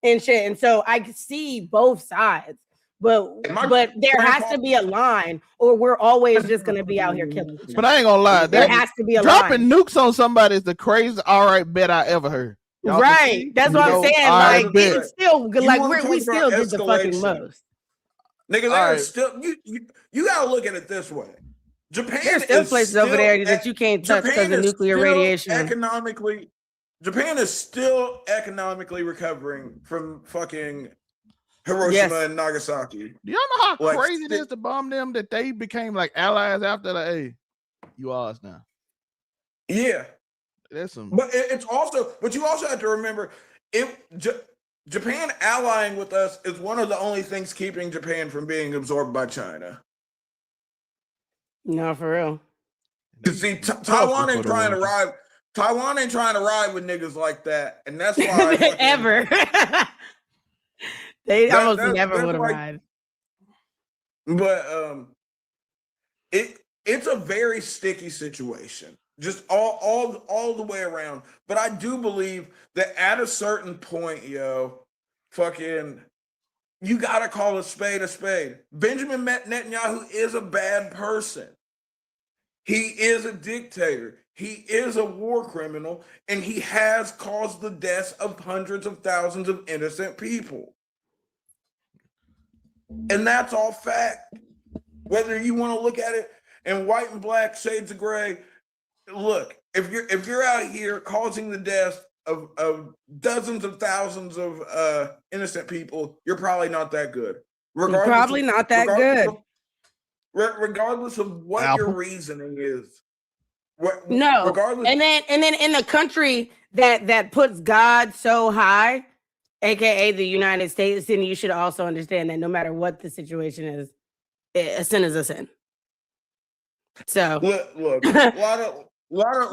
and shit. And so I see both sides, but there has to be a line, or we're always just going to be out here killing each other. But I ain't gonna lie, there has to be a dropping line. nukes on somebody is the craziest all right bet I ever heard. Y'all right. That's what I'm saying. Like, it's still like we still did the fucking most. Nigga, there's still you gotta look at it this way. Japan There's still places over there that you can't touch because of nuclear radiation. Japan is still economically recovering from fucking Hiroshima and Nagasaki. Do y'all know how crazy it is to bomb them that they became like allies after the hey, you ours now? Yeah. That's some. But you also have to remember Japan allying with us is one of the only things keeping Japan from being absorbed by China. No, for real. You see, Taiwan ain't trying to ride. Taiwan ain't trying to ride with niggas like that, and that's why ever. They almost never would have ride. But it's a very sticky situation, just all the way around. But I do believe that at a certain point, fucking, you gotta call a spade a spade. Benjamin Netanyahu is a bad person. He is a dictator. He is a war criminal, and he has caused the deaths of hundreds of thousands of innocent people. And that's all fact. Whether you want to look at it in white and black shades of gray, look, if you're out here causing the death of dozens of thousands of innocent people, you're probably not that good. Regardless of what your reasoning is. And then in a country that puts God so high, aka the United States, then you should also understand that no matter what the situation is, a sin is a sin. So look, a lot of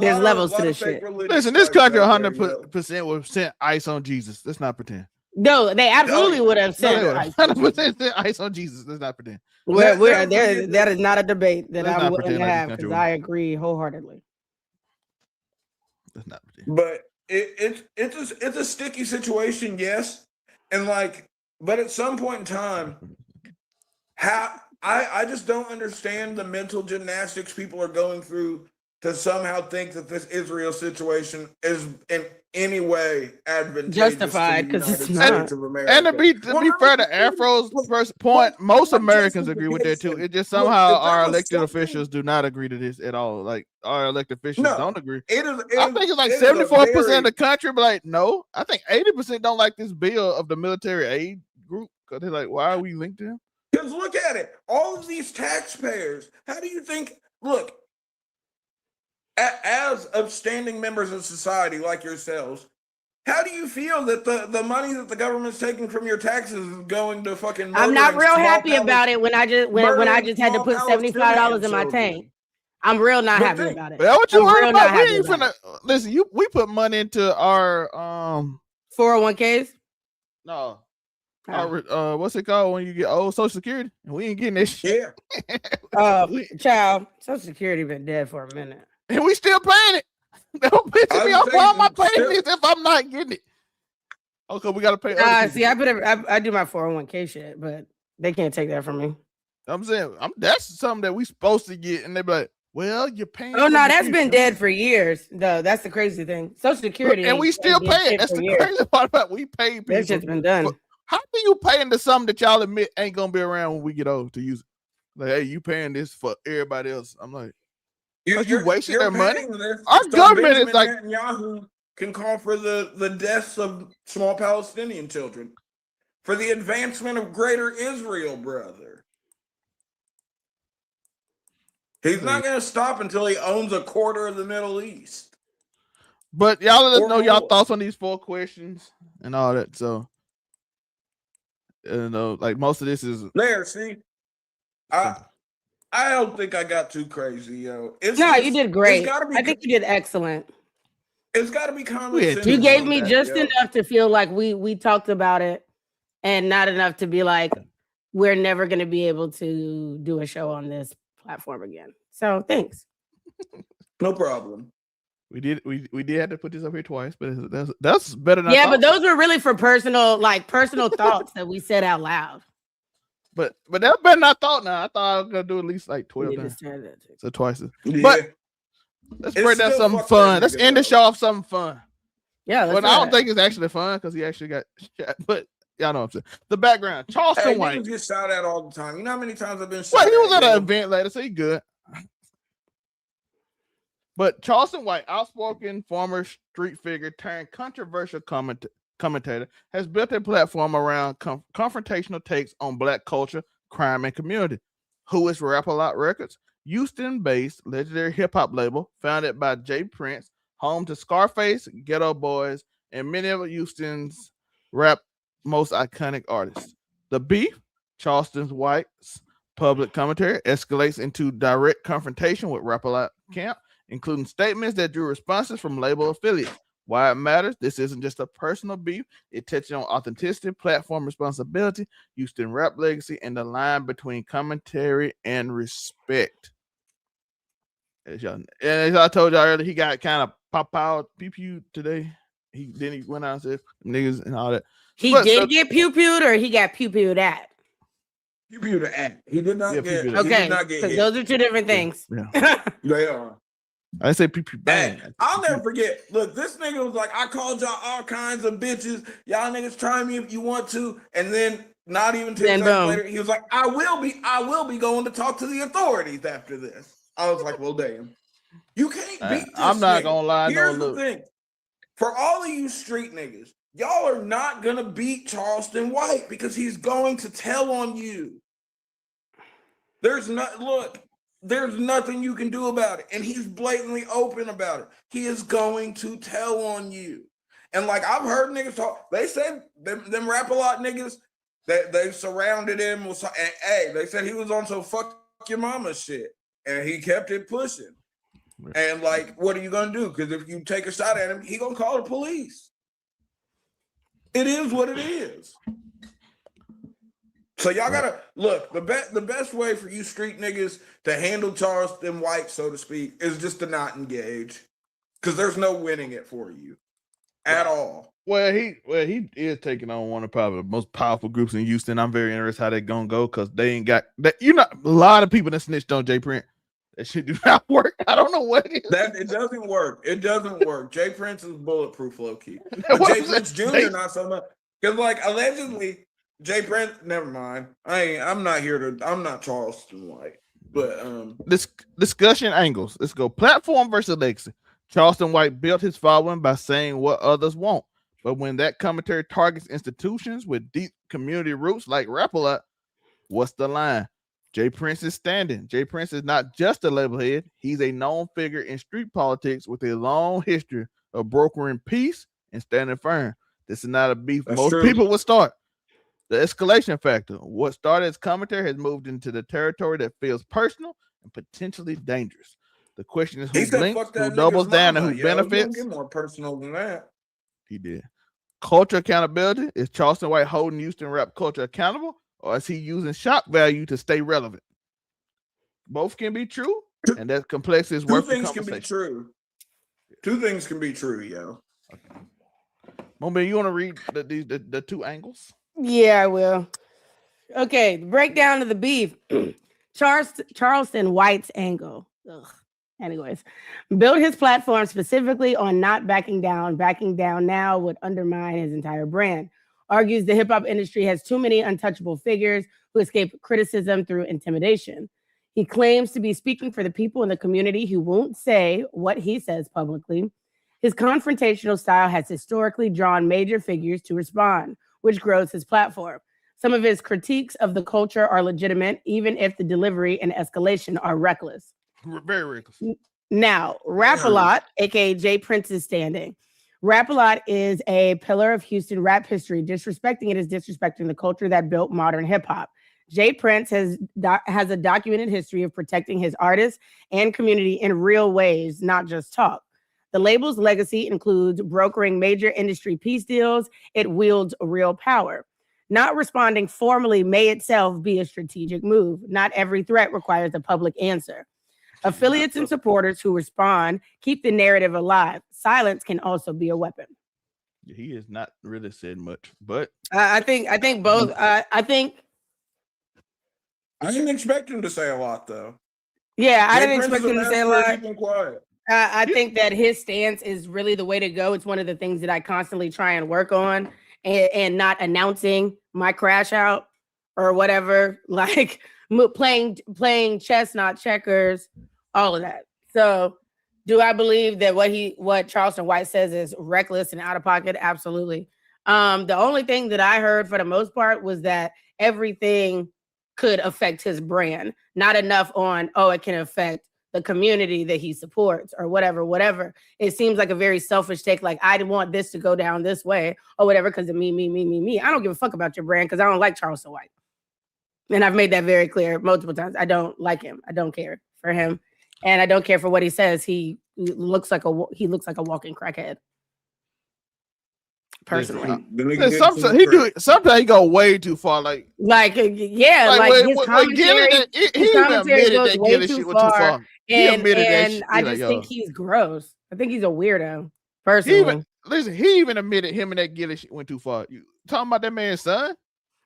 there's levels to this shit. Listen, this country 100% would have sent ice on Jesus. Let's not pretend. No, they absolutely would have sent 100% ice on Jesus. Let's not pretend. That is not a debate that I'm willing to have, because I agree wholeheartedly. Let's not pretend. But it's a sticky situation, yes, and but at some point in time, I just don't understand the mental gymnastics people are going through to somehow think that this Israel situation is in any way advantageous, justified, because it's not. And to be fair to Afro's first point, most Americans agree with that too. It just somehow our elected officials do not agree to this at all. Like, our elected officials don't agree. I think it's like 74% of the country, but like, no, I think 80% don't like this bill of the military aid group, because they're like, why are we linked to him? Because look at it, all of these taxpayers. How do you think? Look, as upstanding members of society like yourselves, how do you feel that the money that the government's taking from your taxes is going to fucking? I'm not real happy about it when I just had to put $75 in my tank. I'm real not happy about it. Well, what you worried about? Listen, we put money into our 401ks. No. What's it called when you get old? Social Security, and we ain't getting that shit. Child, Social Security been dead for a minute. And we still paying it. Don't piss me off. Why am I paying this if I'm not getting it? Okay, we gotta pay. See, I do my 401k shit, but they can't take that from me. I'm saying that's something that we supposed to get, and they be like, "Well, you're paying." Oh no, that's been dead for years, though. That's the crazy thing. Social Security, and we still pay it. That's the crazy part about we pay people. That shit's been done. How do you pay into something that y'all admit ain't gonna be around when we get old to use it? Like, hey, you paying this for everybody else? I'm like, You wasted their money. Our government is like Netanyahu can call for the deaths of small Palestinian children for the advancement of greater Israel, brother. He's not going to stop until he owns a quarter of the Middle East. But y'all let us know y'all thoughts on these 4 questions and all that. So, you know, like most of this is there. See, I don't think I got too crazy, yo. You did great. I think you did excellent. It's got to be common sense. You gave me just enough to feel like we talked about it, and not enough to be like we're never going to be able to do a show on this platform again. So thanks. No problem. We did have to put this up here twice, but that's better than but those were really for personal thoughts that we said out loud. But that's better than I thought. Now I thought I was gonna do at least like 12 times. So twice. Yeah. But let's break down something fun. Let's end the show off something fun. Yeah, but I don't think it's actually fun because he actually got shot. But y'all know what I'm saying. The background, Charleston White. He gets shot at all the time. You know how many times I've been shot? Well, he was at an event later, so he good. But Charleston White, outspoken former street figure turned controversial commentator, has built a platform around confrontational takes on Black culture, crime, and community. Who is Rap-A-Lot Records? Houston-based legendary hip-hop label founded by Jay Prince, home to Scarface, Ghetto Boys, and many of Houston's rap most iconic artists. The beef, Charleston White's public commentary, escalates into direct confrontation with Rap-A-Lot camp, including statements that drew responses from label affiliates. Why it matters, this isn't just a personal beef. It touches on authenticity, platform responsibility, Houston rap legacy, and the line between commentary and respect. As I told y'all earlier, he got kind of pop out pew today. He went out and said niggas and all that. He did get pew-pewed, or he got pew-pewed at? Pew-pewed at. He did not get. Okay, because those are 2 different things. Yeah. They are. I say pew-pew bang. I'll never forget. Look, this nigga was like, I called y'all all kinds of bitches. Y'all niggas try me if you want to. And then not even 2 seconds later, he was like, I will be going to talk to the authorities after this. I was like, well, damn. You can't beat this. I'm not gonna lie. Here's the thing. For all of you street niggas, y'all are not gonna beat Charleston White because he's going to tell on you. There's nothing you can do about it. And he's blatantly open about it. He is going to tell on you. And like I've heard niggas talk, they said them Rap-A-Lot niggas that they surrounded him with, and hey, they said he was on some fuck your mama shit. And he kept it pushing. And like, what are you gonna do? Because if you take a shot at him, he gonna call the police. It is what it is. So y'all gotta look. The best way for you street niggas to handle Charleston White, so to speak, is just to not engage, because there's no winning it for you at all. Well, he is taking on one of probably the most powerful groups in Houston. I'm very interested how they're gonna go because they ain't got that. You know, a lot of people that snitched on Jay Prince. That shit do not work. I don't know what it is. It doesn't work. It doesn't work. Jay Prince is bulletproof, low key. But Jay Prince Jr. not so much. Because like allegedly, Jay Prince. Never mind. I'm not Charleston White. But this discussion angles. Let's go. Platform versus legacy. Charleston White built his following by saying what others won't. But when that commentary targets institutions with deep community roots like Rap-A-Lot, what's the line? Jay Prince is standing. Jay Prince is not just a label head. He's a known figure in street politics with a long history of brokering peace and standing firm. This is not a beef most people would start. The escalation factor. What started as commentary has moved into the territory that feels personal and potentially dangerous. The question is who blinks, who doubles down, and who benefits. Get more personal than that. He did. Culture accountability. Is Charleston White holding Houston rap culture accountable? Or is he using shock value to stay relevant? Both can be true, and that complexity is worth the conversation. 2 things can be true. 2 things can be true, yo. Okay. Mommy, you want to read the 2 angles? Yeah, I will. Okay, breakdown of the beef. Charleston White's angle. Ugh. Anyways, built his platform specifically on not backing down. Backing down now would undermine his entire brand. Argues the hip-hop industry has too many untouchable figures who escape criticism through intimidation. He claims to be speaking for the people in the community who won't say what he says publicly. His confrontational style has historically drawn major figures to respond, which grows his platform. Some of his critiques of the culture are legitimate, even if the delivery and escalation are reckless. Very reckless. Now, Rap-A-Lot, aka Jay Prince, is standing. Rap-A-Lot is a pillar of Houston rap history. Disrespecting it is disrespecting the culture that built modern hip-hop. Jay Prince has a documented history of protecting his artists and community in real ways, not just talk. The label's legacy includes brokering major industry peace deals. It wields real power. Not responding formally may itself be a strategic move. Not every threat requires a public answer. Affiliates and supporters who respond keep the narrative alive. Silence can also be a weapon. He has not really said much, but I think both. I didn't expect him to say a lot, though. Yeah, I Jay didn't Prince expect is him to say a master of lot. keeping quiet. I think that his stance is really the way to go. It's one of the things that I constantly try and work on, and not announcing my crash out or whatever, like playing chess, not checkers, all of that. So do I believe that what Charleston White says is reckless and out of pocket? Absolutely. The only thing that I heard for the most part was that everything could affect his brand, not enough on, it can affect the community that he supports or whatever. It seems like a very selfish take. Like, I want this to go down this way or whatever because of me. I don't give a fuck about your brand because I don't like Charleston White. And I've made that very clear multiple times. I don't like him. I don't care for him. And I don't care for what he says. He looks like a walking crackhead. Personally, sometimes he go way too far. Like his commentary, goes way too far. And I just think he's gross. I think he's a weirdo. Personally, he even admitted him and that Gilly shit went too far. You talking about that man's son?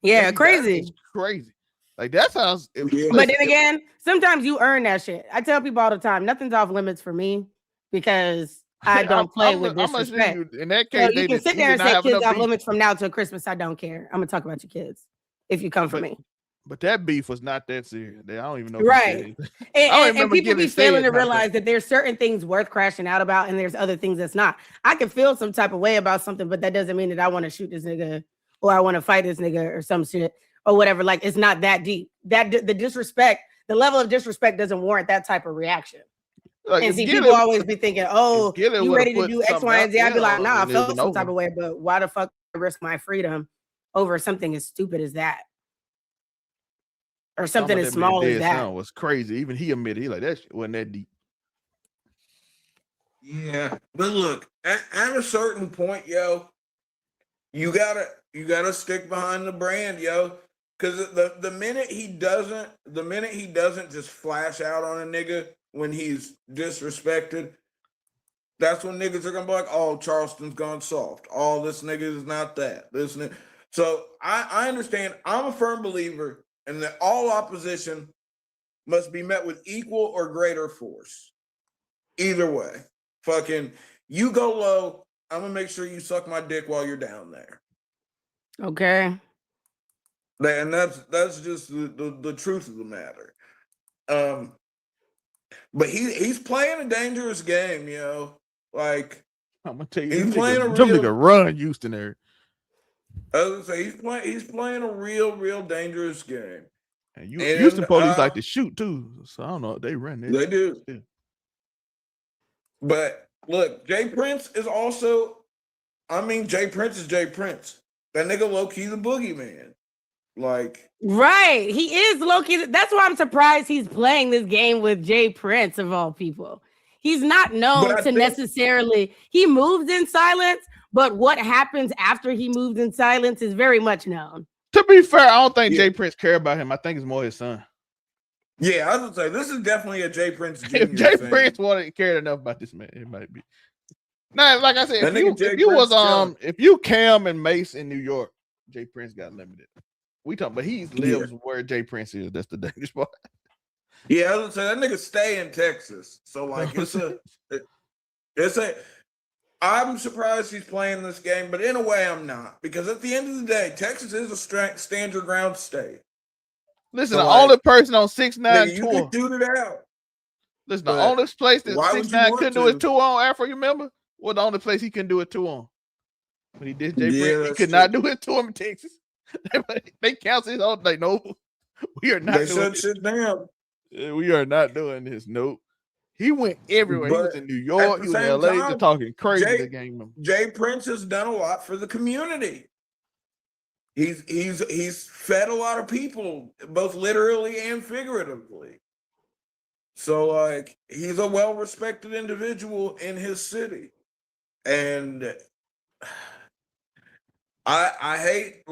Yeah, crazy. Crazy. Like that sounds. But then again, sometimes you earn that shit. I tell people all the time, nothing's off limits for me because I don't play with disrespect. In that case, so you can sit there and say kids off limits from now till Christmas. I don't care. I'm gonna talk about your kids if you come for me. But that beef was not that serious. I don't even know. Right. And people be failing to realize that there's certain things worth crashing out about, and there's other things that's not. I can feel some type of way about something, but that doesn't mean that I want to shoot this nigga or I want to fight this nigga or some shit or whatever. Like, it's not that deep. The disrespect, the level of disrespect doesn't warrant that type of reaction. Like, and see, people always be thinking, you ready to do X, Y, and Z? I'd be like, nah, I felt some type of way, but why the fuck risk my freedom over something as stupid as that? Or something as small as that? Was crazy. Even he admitted, he like, that shit wasn't that deep. Yeah, but look, at a certain point, yo, you gotta stick behind the brand, yo. Because the minute he doesn't just flash out on a nigga when he's disrespected, that's when niggas are gonna be like, oh, Charleston's gone soft. Oh, this nigga is not that. So I understand. I'm a firm believer in that all opposition must be met with equal or greater force. Either way. Fucking, you go low, I'm gonna make sure you suck my dick while you're down there. Okay. And that's just the truth of the matter. But he's playing a dangerous game, yo. Like, I'm gonna tell you, he's playing a real run Houston there. I was gonna say he's playing a real dangerous game. And Houston police like to shoot too, so I don't know. They run there. They do. Yeah. But look, Jay Prince is also. I mean, Jay Prince is Jay Prince. That nigga low key the boogeyman. Like, right, he is low key. That's why I'm surprised he's playing this game with Jay Prince of all people. He's not known to necessarily. He moves in silence, but what happens after he moves in silence is very much known. To be fair, I don't think Jay Prince care about him. I think it's more his son. Yeah, I was gonna say this is definitely a Jay Prince Jr. If Jay Prince cared enough about this man, it might be. Now, like I said, if you Cam and Mace in New York, Jay Prince got limited. We talking, but he lives where Jay Prince is. That's the dangerous part. Yeah, I was gonna say that nigga stay in Texas. So like it's a I'm surprised he's playing this game, but in a way I'm not, because at the end of the day, Texas is a stand your ground state. Listen, the only person on 6ix9ine you tour. could do it out. Listen, the only place that why would 6ix9ine you couldn't do want his tour on, Afro, you remember? Well, the only place he couldn't do it tour on. When he did Jay Prince, he could not do it tour in Texas. They canceled his whole. Like, no, we are not. They shut shit down. We are not doing this. Nope. He went everywhere. He was in New York. He was in LA, just talking crazy to gang members. Jay Prince has done a lot for the community. He's fed a lot of people, both literally and figuratively. So like he's a well-respected individual in his city. And I hate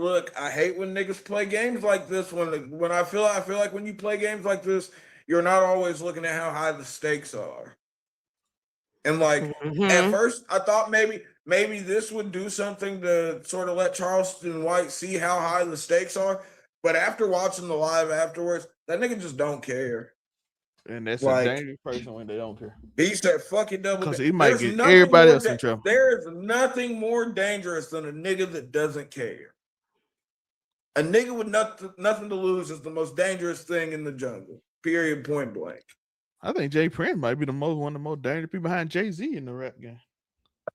when niggas play games like this. When I feel like when you play games like this, you're not always looking at how high the stakes are. And like at first I thought maybe this would do something to sort of let Charleston White see how high the stakes are. But after watching the live afterwards, that nigga just don't care. And that's like, a dangerous person when they don't care. He said, fuck it, double. Because he might get everybody else in trouble. There is nothing more dangerous than a nigga that doesn't care. A nigga with nothing to lose is the most dangerous thing in the jungle. Period, point blank. I think Jay Prince might be one of the most dangerous people behind Jay-Z in the rap game.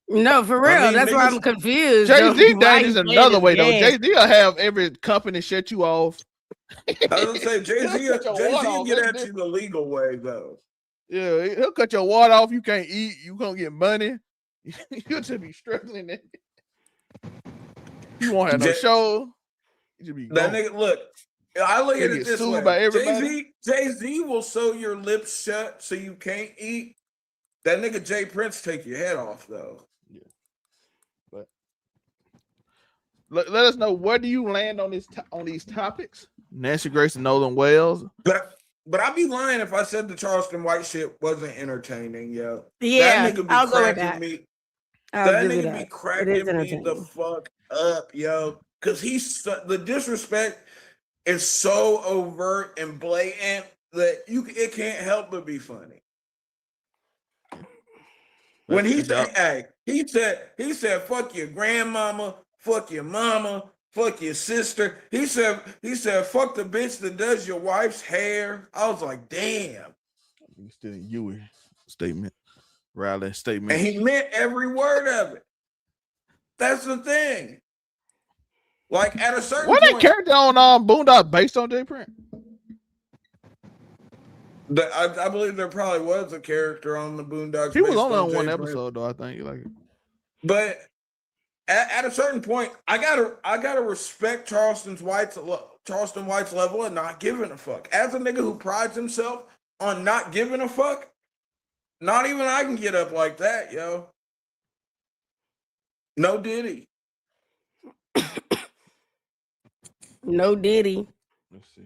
No, for real. That's why I'm confused. Jay-Z dangerous another way, though. Jay-Z will have every company shut you off. I was gonna say Jay-Z will get at you the legal way, though. Yeah, he'll cut your water off. You can't eat. You gonna get money. You'll just be struggling. You won't have no show. You just be that nigga. Look, I look at it this way. By everybody. Jay-Z will sew your lips shut so you can't eat. That nigga Jay Prince take your head off, though. Yeah, but let us know, where do you land on these topics? Nancy Grace and Nolan Wells. But I'd be lying if I said the Charleston White shit wasn't entertaining, yo. Yeah, that nigga be I'll go with cracking that. me. That nigga be cracking me the fuck up, yo. Because the disrespect is so overt and blatant that it can't help but be funny. When he said, fuck your grandmama, fuck your mama, fuck your sister. He said, fuck the bitch that does your wife's hair. I was like, damn. He's still in Huey statement, Riley statement. And he meant every word of it. That's the thing. Like at a certain point. What that character on Boondock based on Jay Prince? I believe there probably was a character on the Boondocks. He was only on one episode, though. I think but at a certain point, I gotta respect Charleston White's level of not giving a fuck. As a nigga who prides himself on not giving a fuck, not even I can get up like that, yo. No Diddy. No Diddy. Let's see.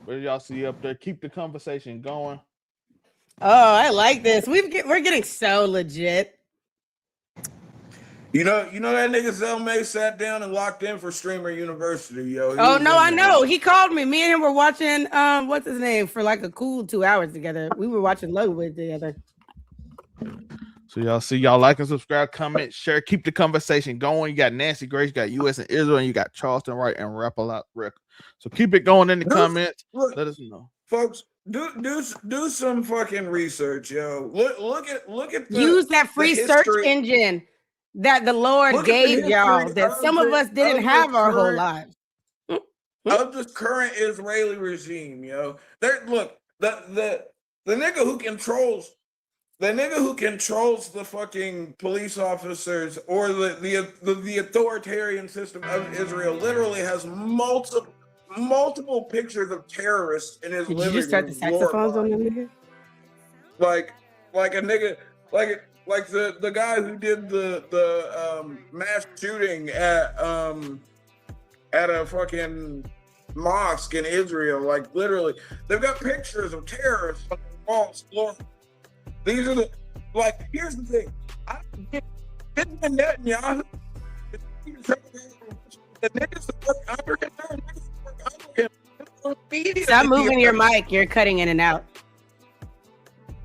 What did y'all see up there? Keep the conversation going. Oh, I like this. We're getting so legit. You know that nigga Zelmay sat down and locked in for Streamer University, yo. I know. He called me. Me and him were watching what's his name for like a cool 2 hours together. We were watching Lowood together. So y'all like and subscribe, comment, share, keep the conversation going. You got Nancy Grace, you got US and Israel, and you got Charleston White and Rap A Lot Record. So keep it going in the comments. Let us know, folks. Do some fucking research, yo. Look at use that free search engine that the Lord gave y'all that some of us didn't have our whole lives. Of this current Israeli regime, yo. Look, the nigga who controls. The nigga who controls the fucking police officers or the authoritarian system of Israel literally has multiple pictures of terrorists in his living room. Did you just start the saxophones on the nigga? Like a nigga, like the guy who did the mass shooting at a fucking mosque in Israel. Like literally, they've got pictures of terrorists on the walls. These are here's the thing. Benjamin Netanyahu, the niggas that work under him, there are niggas that work under him. Stop moving your mic. You're cutting in and out.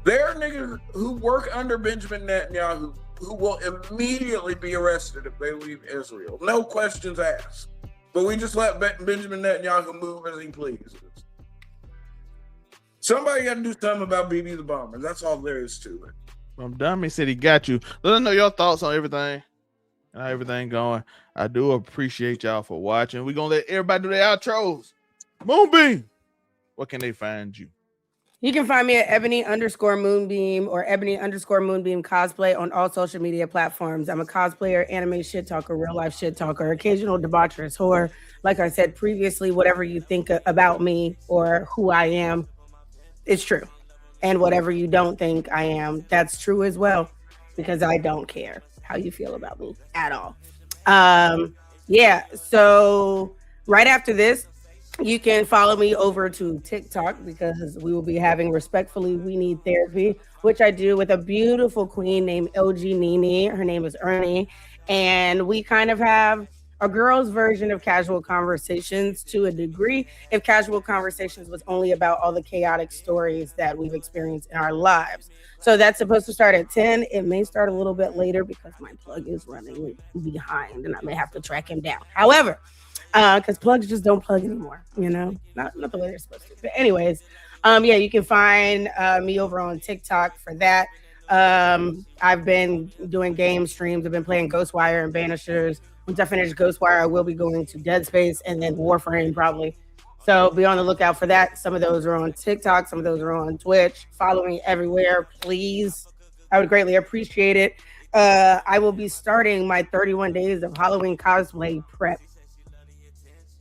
There are niggas who work under Benjamin Netanyahu who will immediately be arrested if they leave Israel. No questions asked. But we just let Benjamin Netanyahu move as he pleases. Somebody got to do something about BB the Bomber. That's all there is to it. Mamdani said he got you. Let us know your thoughts on everything and how everything going. I do appreciate y'all for watching. We're going to let everybody do their outros. Moonbeam, where can they find you? You can find me at Ebony_Moonbeam or Ebony_Moonbeam cosplay on all social media platforms. I'm a cosplayer, anime shit talker, real life shit talker, occasional debaucherous whore. Like I said previously, whatever you think about me or who I am, it's true. And whatever you don't think I am, that's true as well, because I don't care how you feel about me at all. Yeah, so right after this, you can follow me over to TikTok because we will be having Respectfully We Need Therapy, which I do with a beautiful queen named LG Nini. Her name is Ernie. And we kind of have a girl's version of casual conversations to a degree. If casual conversations was only about all the chaotic stories that we've experienced in our lives. So that's supposed to start at 10. It may start a little bit later because my plug is running behind and I may have to track him down. However, because plugs just don't plug anymore, you know, not the way they're supposed to. But anyways, yeah, you can find me over on TikTok for that. I've been doing game streams. I've been playing Ghostwire and Banishers. Once I finish Ghostwire, I will be going to Dead Space and then Warframe probably. So be on the lookout for that. Some of those are on TikTok. Some of those are on Twitch. Follow me everywhere, please. I would greatly appreciate it. I will be starting my 31 days of Halloween cosplay prep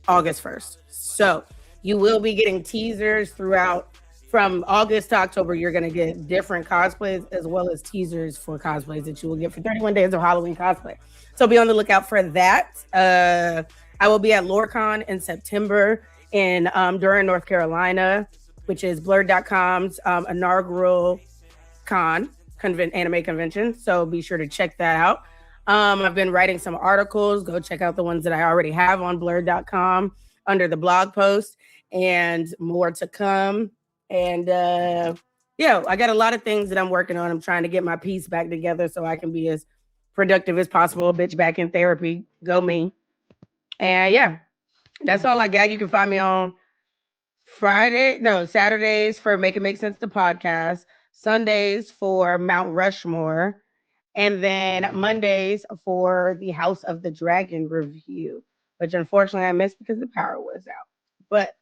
August 1st. So you will be getting teasers throughout from August to October. You're going to get different cosplays as well as teasers for cosplays that you will get for 31 days of Halloween cosplay. So be on the lookout for that. I will be at LoreCon in September in Durham, North Carolina, which is Blurred.com's inaugural anime convention. So be sure to check that out. I've been writing some articles. Go check out the ones that I already have on Blurred.com under the blog post, and more to come. And yeah, I got a lot of things that I'm working on. I'm trying to get my piece back together so I can be as productive as possible. Bitch, back in therapy. Go me. And yeah, that's all I got. You can find me on Saturdays for Make It Make Sense, the podcast, Sundays for Mount Rushmore, and then Mondays for the House of the Dragon review, which unfortunately I missed because the power was out. But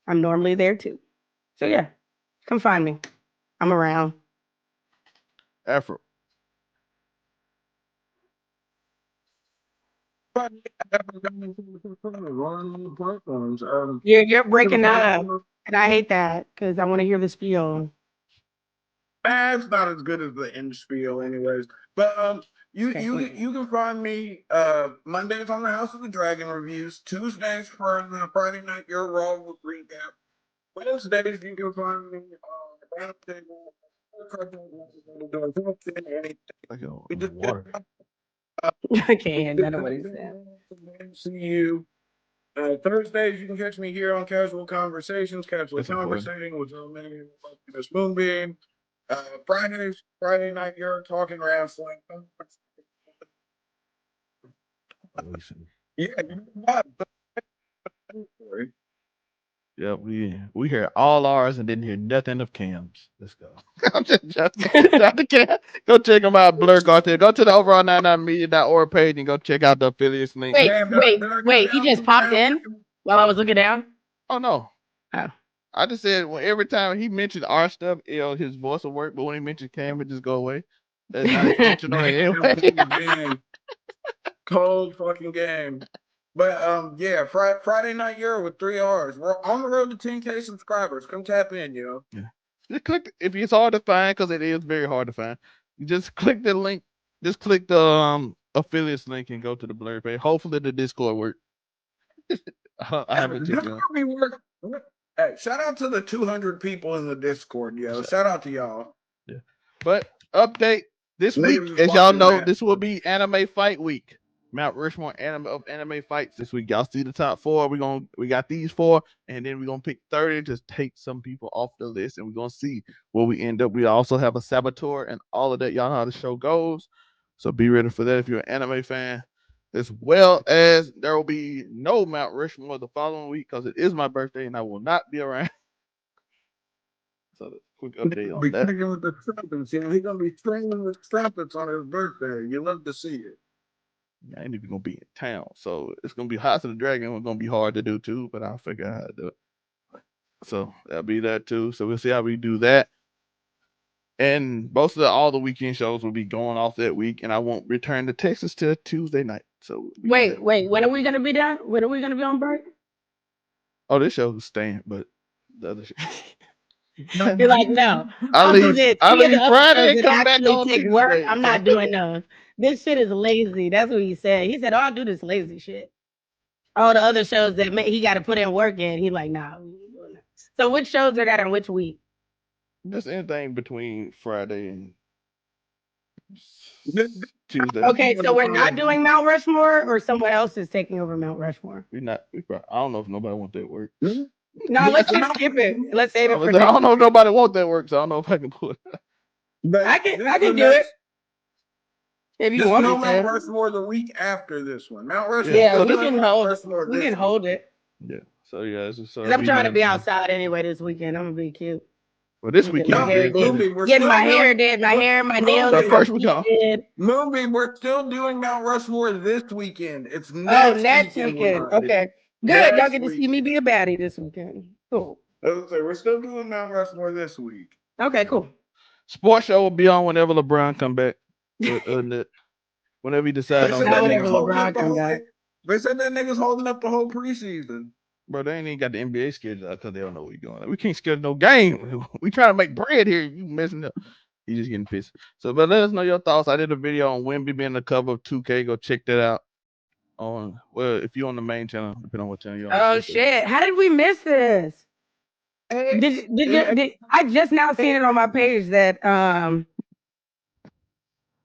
I'm normally there too. So yeah, come find me. I'm around. Afro. You're breaking up, and I hate that because I want to hear the spiel. It's not as good as the end spiel, anyways. But you can find me Mondays on the House of the Dragon reviews, Tuesdays for the Friday Night Your Raw recap, Wednesdays you can find me on the Round Table. I can't. None of what he said. See you. Thursdays you can catch me here on Casual Conversations, Casually Conversating with Miss Moonbeam. Fridays, Friday Night You're Talking Wrestling. Yeah, yeah, we hear all ours and didn't hear nothing of Cam's. Let's go. I'm just Cam. Go check them out, Blur Cartel. Go to the overall99media.org page and go check out the affiliates link. Wait, he just popped in while I was looking down? Oh no. Oh. I just said every time he mentioned our stuff, his voice will work, but when he mentioned Cam, it just go away. That's not intentional anyway. Cold fucking game. But yeah, Friday Night Euro with 3 R's. We're on the road to 10K subscribers. Come tap in, yo. Yeah. Just click if it's hard to find, because it is very hard to find. You just click the link. Just click the affiliates link and go to the Blur page. Hopefully the Discord works. I haven't checked it. Hey, shout out to the 200 people in the Discord, yo. Shout out to y'all. Yeah. But update this week, as y'all know, this will be Anime Fight Week. Mount Rushmore anime fights this week. Y'all see the top 4. We got these 4, and then we're gonna pick 30 to take some people off the list, and we're gonna see where we end up. We also have a saboteur and all of that. Y'all know how the show goes. So be ready for that if you're an anime fan. As well as there will be no Mount Rushmore the following week because it is my birthday and I will not be around. So quick update on Be that. kicking with the trumpets. You know, he's gonna be stringing with trumpets on his birthday. You love to see it. I ain't even gonna be in town, so it's gonna be House of the Dragon. It's gonna be hard to do too, but I'll figure out how to do it. So that'll be that too. So we'll see how we do that. And most of all the weekend shows will be going off that week, and I won't return to Texas till Tuesday night. So wait, when are we gonna be done? When are we gonna be on break? Oh, this show is staying, but the other show. You're like, no. I leave Friday and come back on take Tuesday. work. I'm not doing those. This shit is lazy. That's what he said. He said, "Oh, I'll do this lazy shit." All the other shows that he got to put in work in, he like, nah. So which shows are that in which week? Just anything between Friday and Tuesday. Okay, so we're not doing Mount Rushmore, or someone else is taking over Mount Rushmore. I don't know if nobody want that work. No, let's just skip it. Let's save it for. I don't know if nobody want that work, so I don't know if I can put it. But I can do it. If you want Mount Rushmore the week after this one. Mount Rushmore. Yeah, we can hold it. Yeah. So yeah, I'm trying to be outside anyway this weekend. I'm gonna be cute. Well, this weekend, getting my hair did, my hair, my nails. The first weekend. Moonbeam, we're still doing Mount Rushmore this weekend. It's next weekend. Okay, good. Y'all get to see me be a baddie this weekend. Cool. We're still doing Mount Rushmore this week. Okay, cool. Sports show will be on whenever LeBron come back. Whenever he decides on that. Whenever LeBron come back. They said that nigga's holding up the whole preseason. Bro, they ain't even got the NBA schedule out because they don't know where you're going. We can't schedule no game. We trying to make bread here. You messing up. You just getting pissed. So, but let us know your thoughts. I did a video on Wemby being the cover of 2K. Go check that out. If you're on the main channel, depending on what channel you're on. Oh shit! How did we miss this? Did I just now seen it on my page that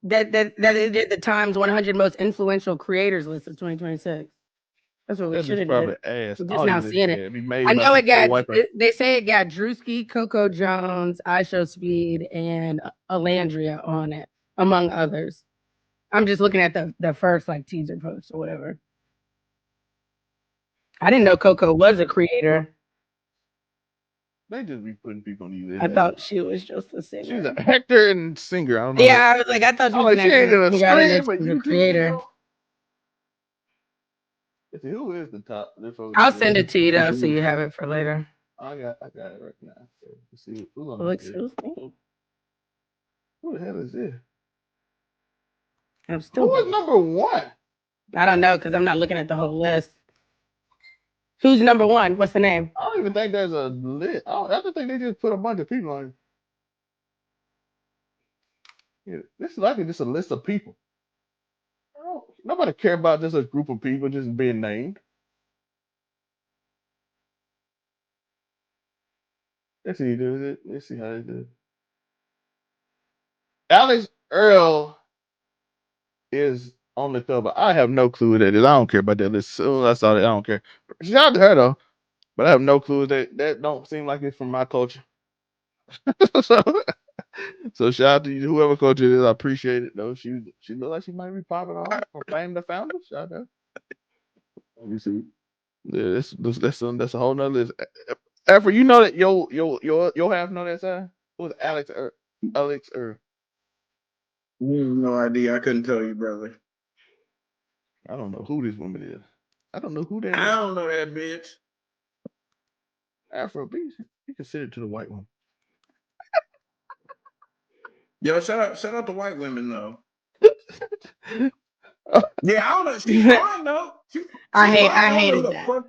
that it did the Times 100 most influential creators list of 2026. That's what we should have did. Just now seeing it. I know it got. They say it got Drewski, Coco Jones, iShowSpeed, and Alandria on it, among others. I'm just looking at the first like teaser post or whatever. I didn't know Coco was a creator. They just be putting people on these. I thought she was just a singer. She's an actor and singer. I don't know. Yeah, I was like, I thought she was a creator. Who is the top? I'll send it to you though, so you have it for later. I got it right now. Let's see who the hell is this? Who is number one? I don't know because I'm not looking at the whole list. Who's number one? What's the name? I don't even think there's a list. I just think they just put a bunch of people on. Yeah, this is likely just a list of people. Nobody care about just a group of people just being named. Let's see, let's see how they do it. Alex Earl is on the cover. I have no clue who that is. I don't care about that list. So I saw that. I don't care. Shout out to her though, but I have no clue that don't seem like it's from my culture. So shout out to you, whoever culture it is. I appreciate it though. She look like she might be popping off for Fame the Founder. Shout out to her. Let me see. Yeah, that's a whole nother list. After you know that your half know that side. Who was Alex Earl? No idea. I couldn't tell you, brother. I don't know who this woman is. I don't know who that is. I don't know that bitch. Afro beach. You can send it to the white one. Yo, shout out to white women though. Yeah, I don't know. She's fine though. I hated that.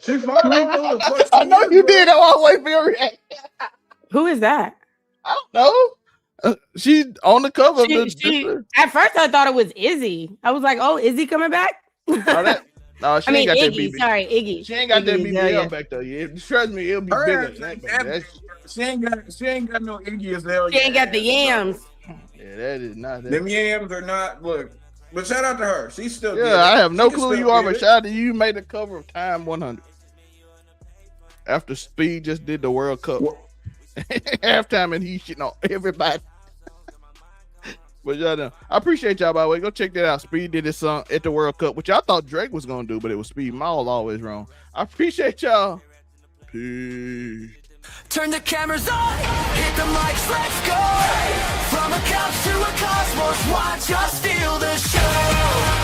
She's fine. I know you did. I was waiting for your reaction. Who is that? I don't know. She's on the cover of the. At first, I thought it was Izzy. I was like, "Oh, Izzy coming back?" No, she ain't got Iggy, that BBL. Sorry, Iggy. She ain't got that BBL back there. Yeah, trust me, it'll be bigger than that. She ain't got no Iggy Azalea. She ain't got the yams. Yeah, that is not that. Them yams are not. Look, but shout out to her. She's still. Yeah, I have no clue who you are, but shout out to you. Made the cover of Time 100 after Speed just did the World Cup halftime, and he's shitting on everybody. But y'all know, I appreciate y'all, by the way. Go check that out. Speed did his song at the World Cup, which I thought Drake was gonna do, but it was Speed. Mine was always wrong. I appreciate y'all. Peace. Turn the cameras on, hit the mics, let's go. From a couch to a cosmos, watch us steal the show.